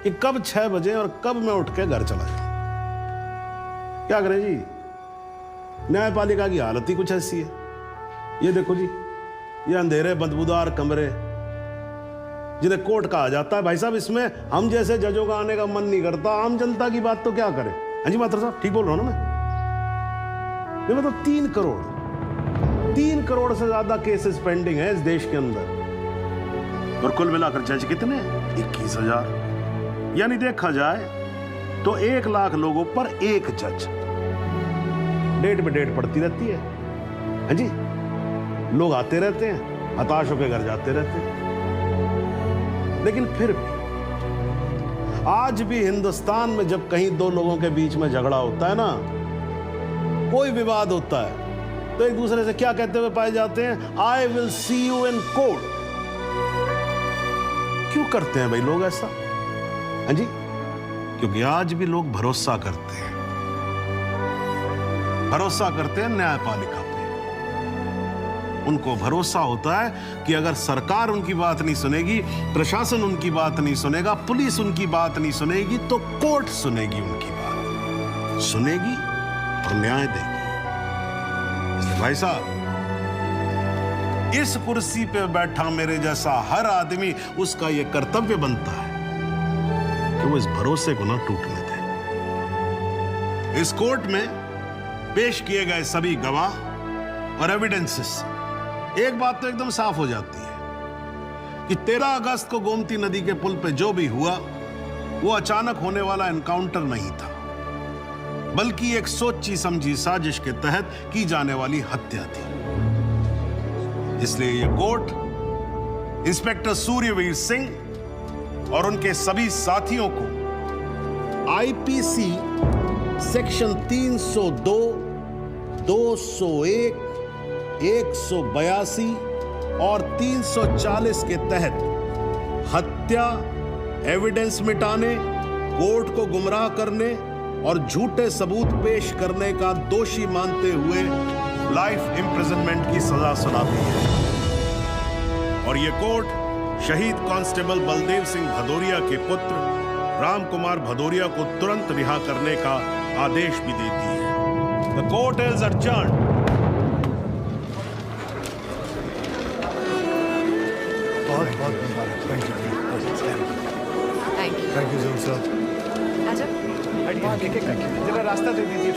कि कब 6 बजे और कब मैं उठ के घर चला जाऊं। क्या करें जी, न्यायपालिका की हालत ही कुछ ऐसी है। ये देखो जी, ये अंधेरे बदबूदार कमरे जिन्हें कोर्ट कहा जाता है, भाई साहब इसमें हम जैसे जजों का आने का मन नहीं करता। आम जनता की बात तो क्या करें। हाँ जी मात्र साहब ठीक बोल रहा हूं ना मैं? मतलब 3 करोड़ से ज्यादा केसेस पेंडिंग है इस देश के अंदर, और कुल मिलाकर जज कितने? 21,000। यानी देखा जाए तो 1 लाख लोगों पर एक जज। डेट पे डेट पड़ती रहती है। हाँ जी, लोग आते रहते हैं, हताश होकर घर जाते रहते हैं। लेकिन फिर भी आज भी हिंदुस्तान में जब कहीं 2 लोगों के बीच में झगड़ा होता है ना, कोई विवाद होता है, तो एक दूसरे से क्या कहते हुए पाए जाते हैं? I will see you in court. क्यों करते हैं भाई लोग ऐसा? हाँ जी, क्योंकि आज भी लोग भरोसा करते हैं, न्यायपालिका पे। उनको भरोसा होता है कि अगर सरकार उनकी बात नहीं सुनेगी, प्रशासन उनकी बात नहीं सुनेगा, पुलिस उनकी बात नहीं सुनेगी, तो कोर्ट सुनेगी उनकी बात, सुनेगी और न्याय देगी। इसलिए भाई साहब, इस कुर्सी पे बैठा मेरे जैसा हर आदमी, उसका यह कर्तव्य बनता है कि वो इस भरोसे को ना टूटने दे। इस कोर्ट में पेश किए गए सभी गवाह और एविडेंसेस, एक बात तो एकदम साफ हो जाती है कि 13 अगस्त को गोमती नदी के पुल पे जो भी हुआ वो अचानक होने वाला एनकाउंटर नहीं था, बल्कि एक सोची समझी साजिश के तहत की जाने वाली हत्या थी। इसलिए यह कोर्ट इंस्पेक्टर सूर्यवीर सिंह और उनके सभी साथियों को आईपीसी सेक्शन 302, 201, 182 और 340 के तहत हत्या, एविडेंस मिटाने, कोर्ट को गुमराह करने और झूठे सबूत पेश करने का दोषी मानते हुए लाइफ इम्प्रिजनमेंट की सजा सुनाती है। और यह कोर्ट शहीद कांस्टेबल बलदेव सिंह भदौरिया के पुत्र राम कुमार भदौरिया को तुरंत रिहा करने का आदेश भी देती है। The court is adjourned। बहुत मुबारक। Thank you sir. जरा रास्ता दे दीजिए।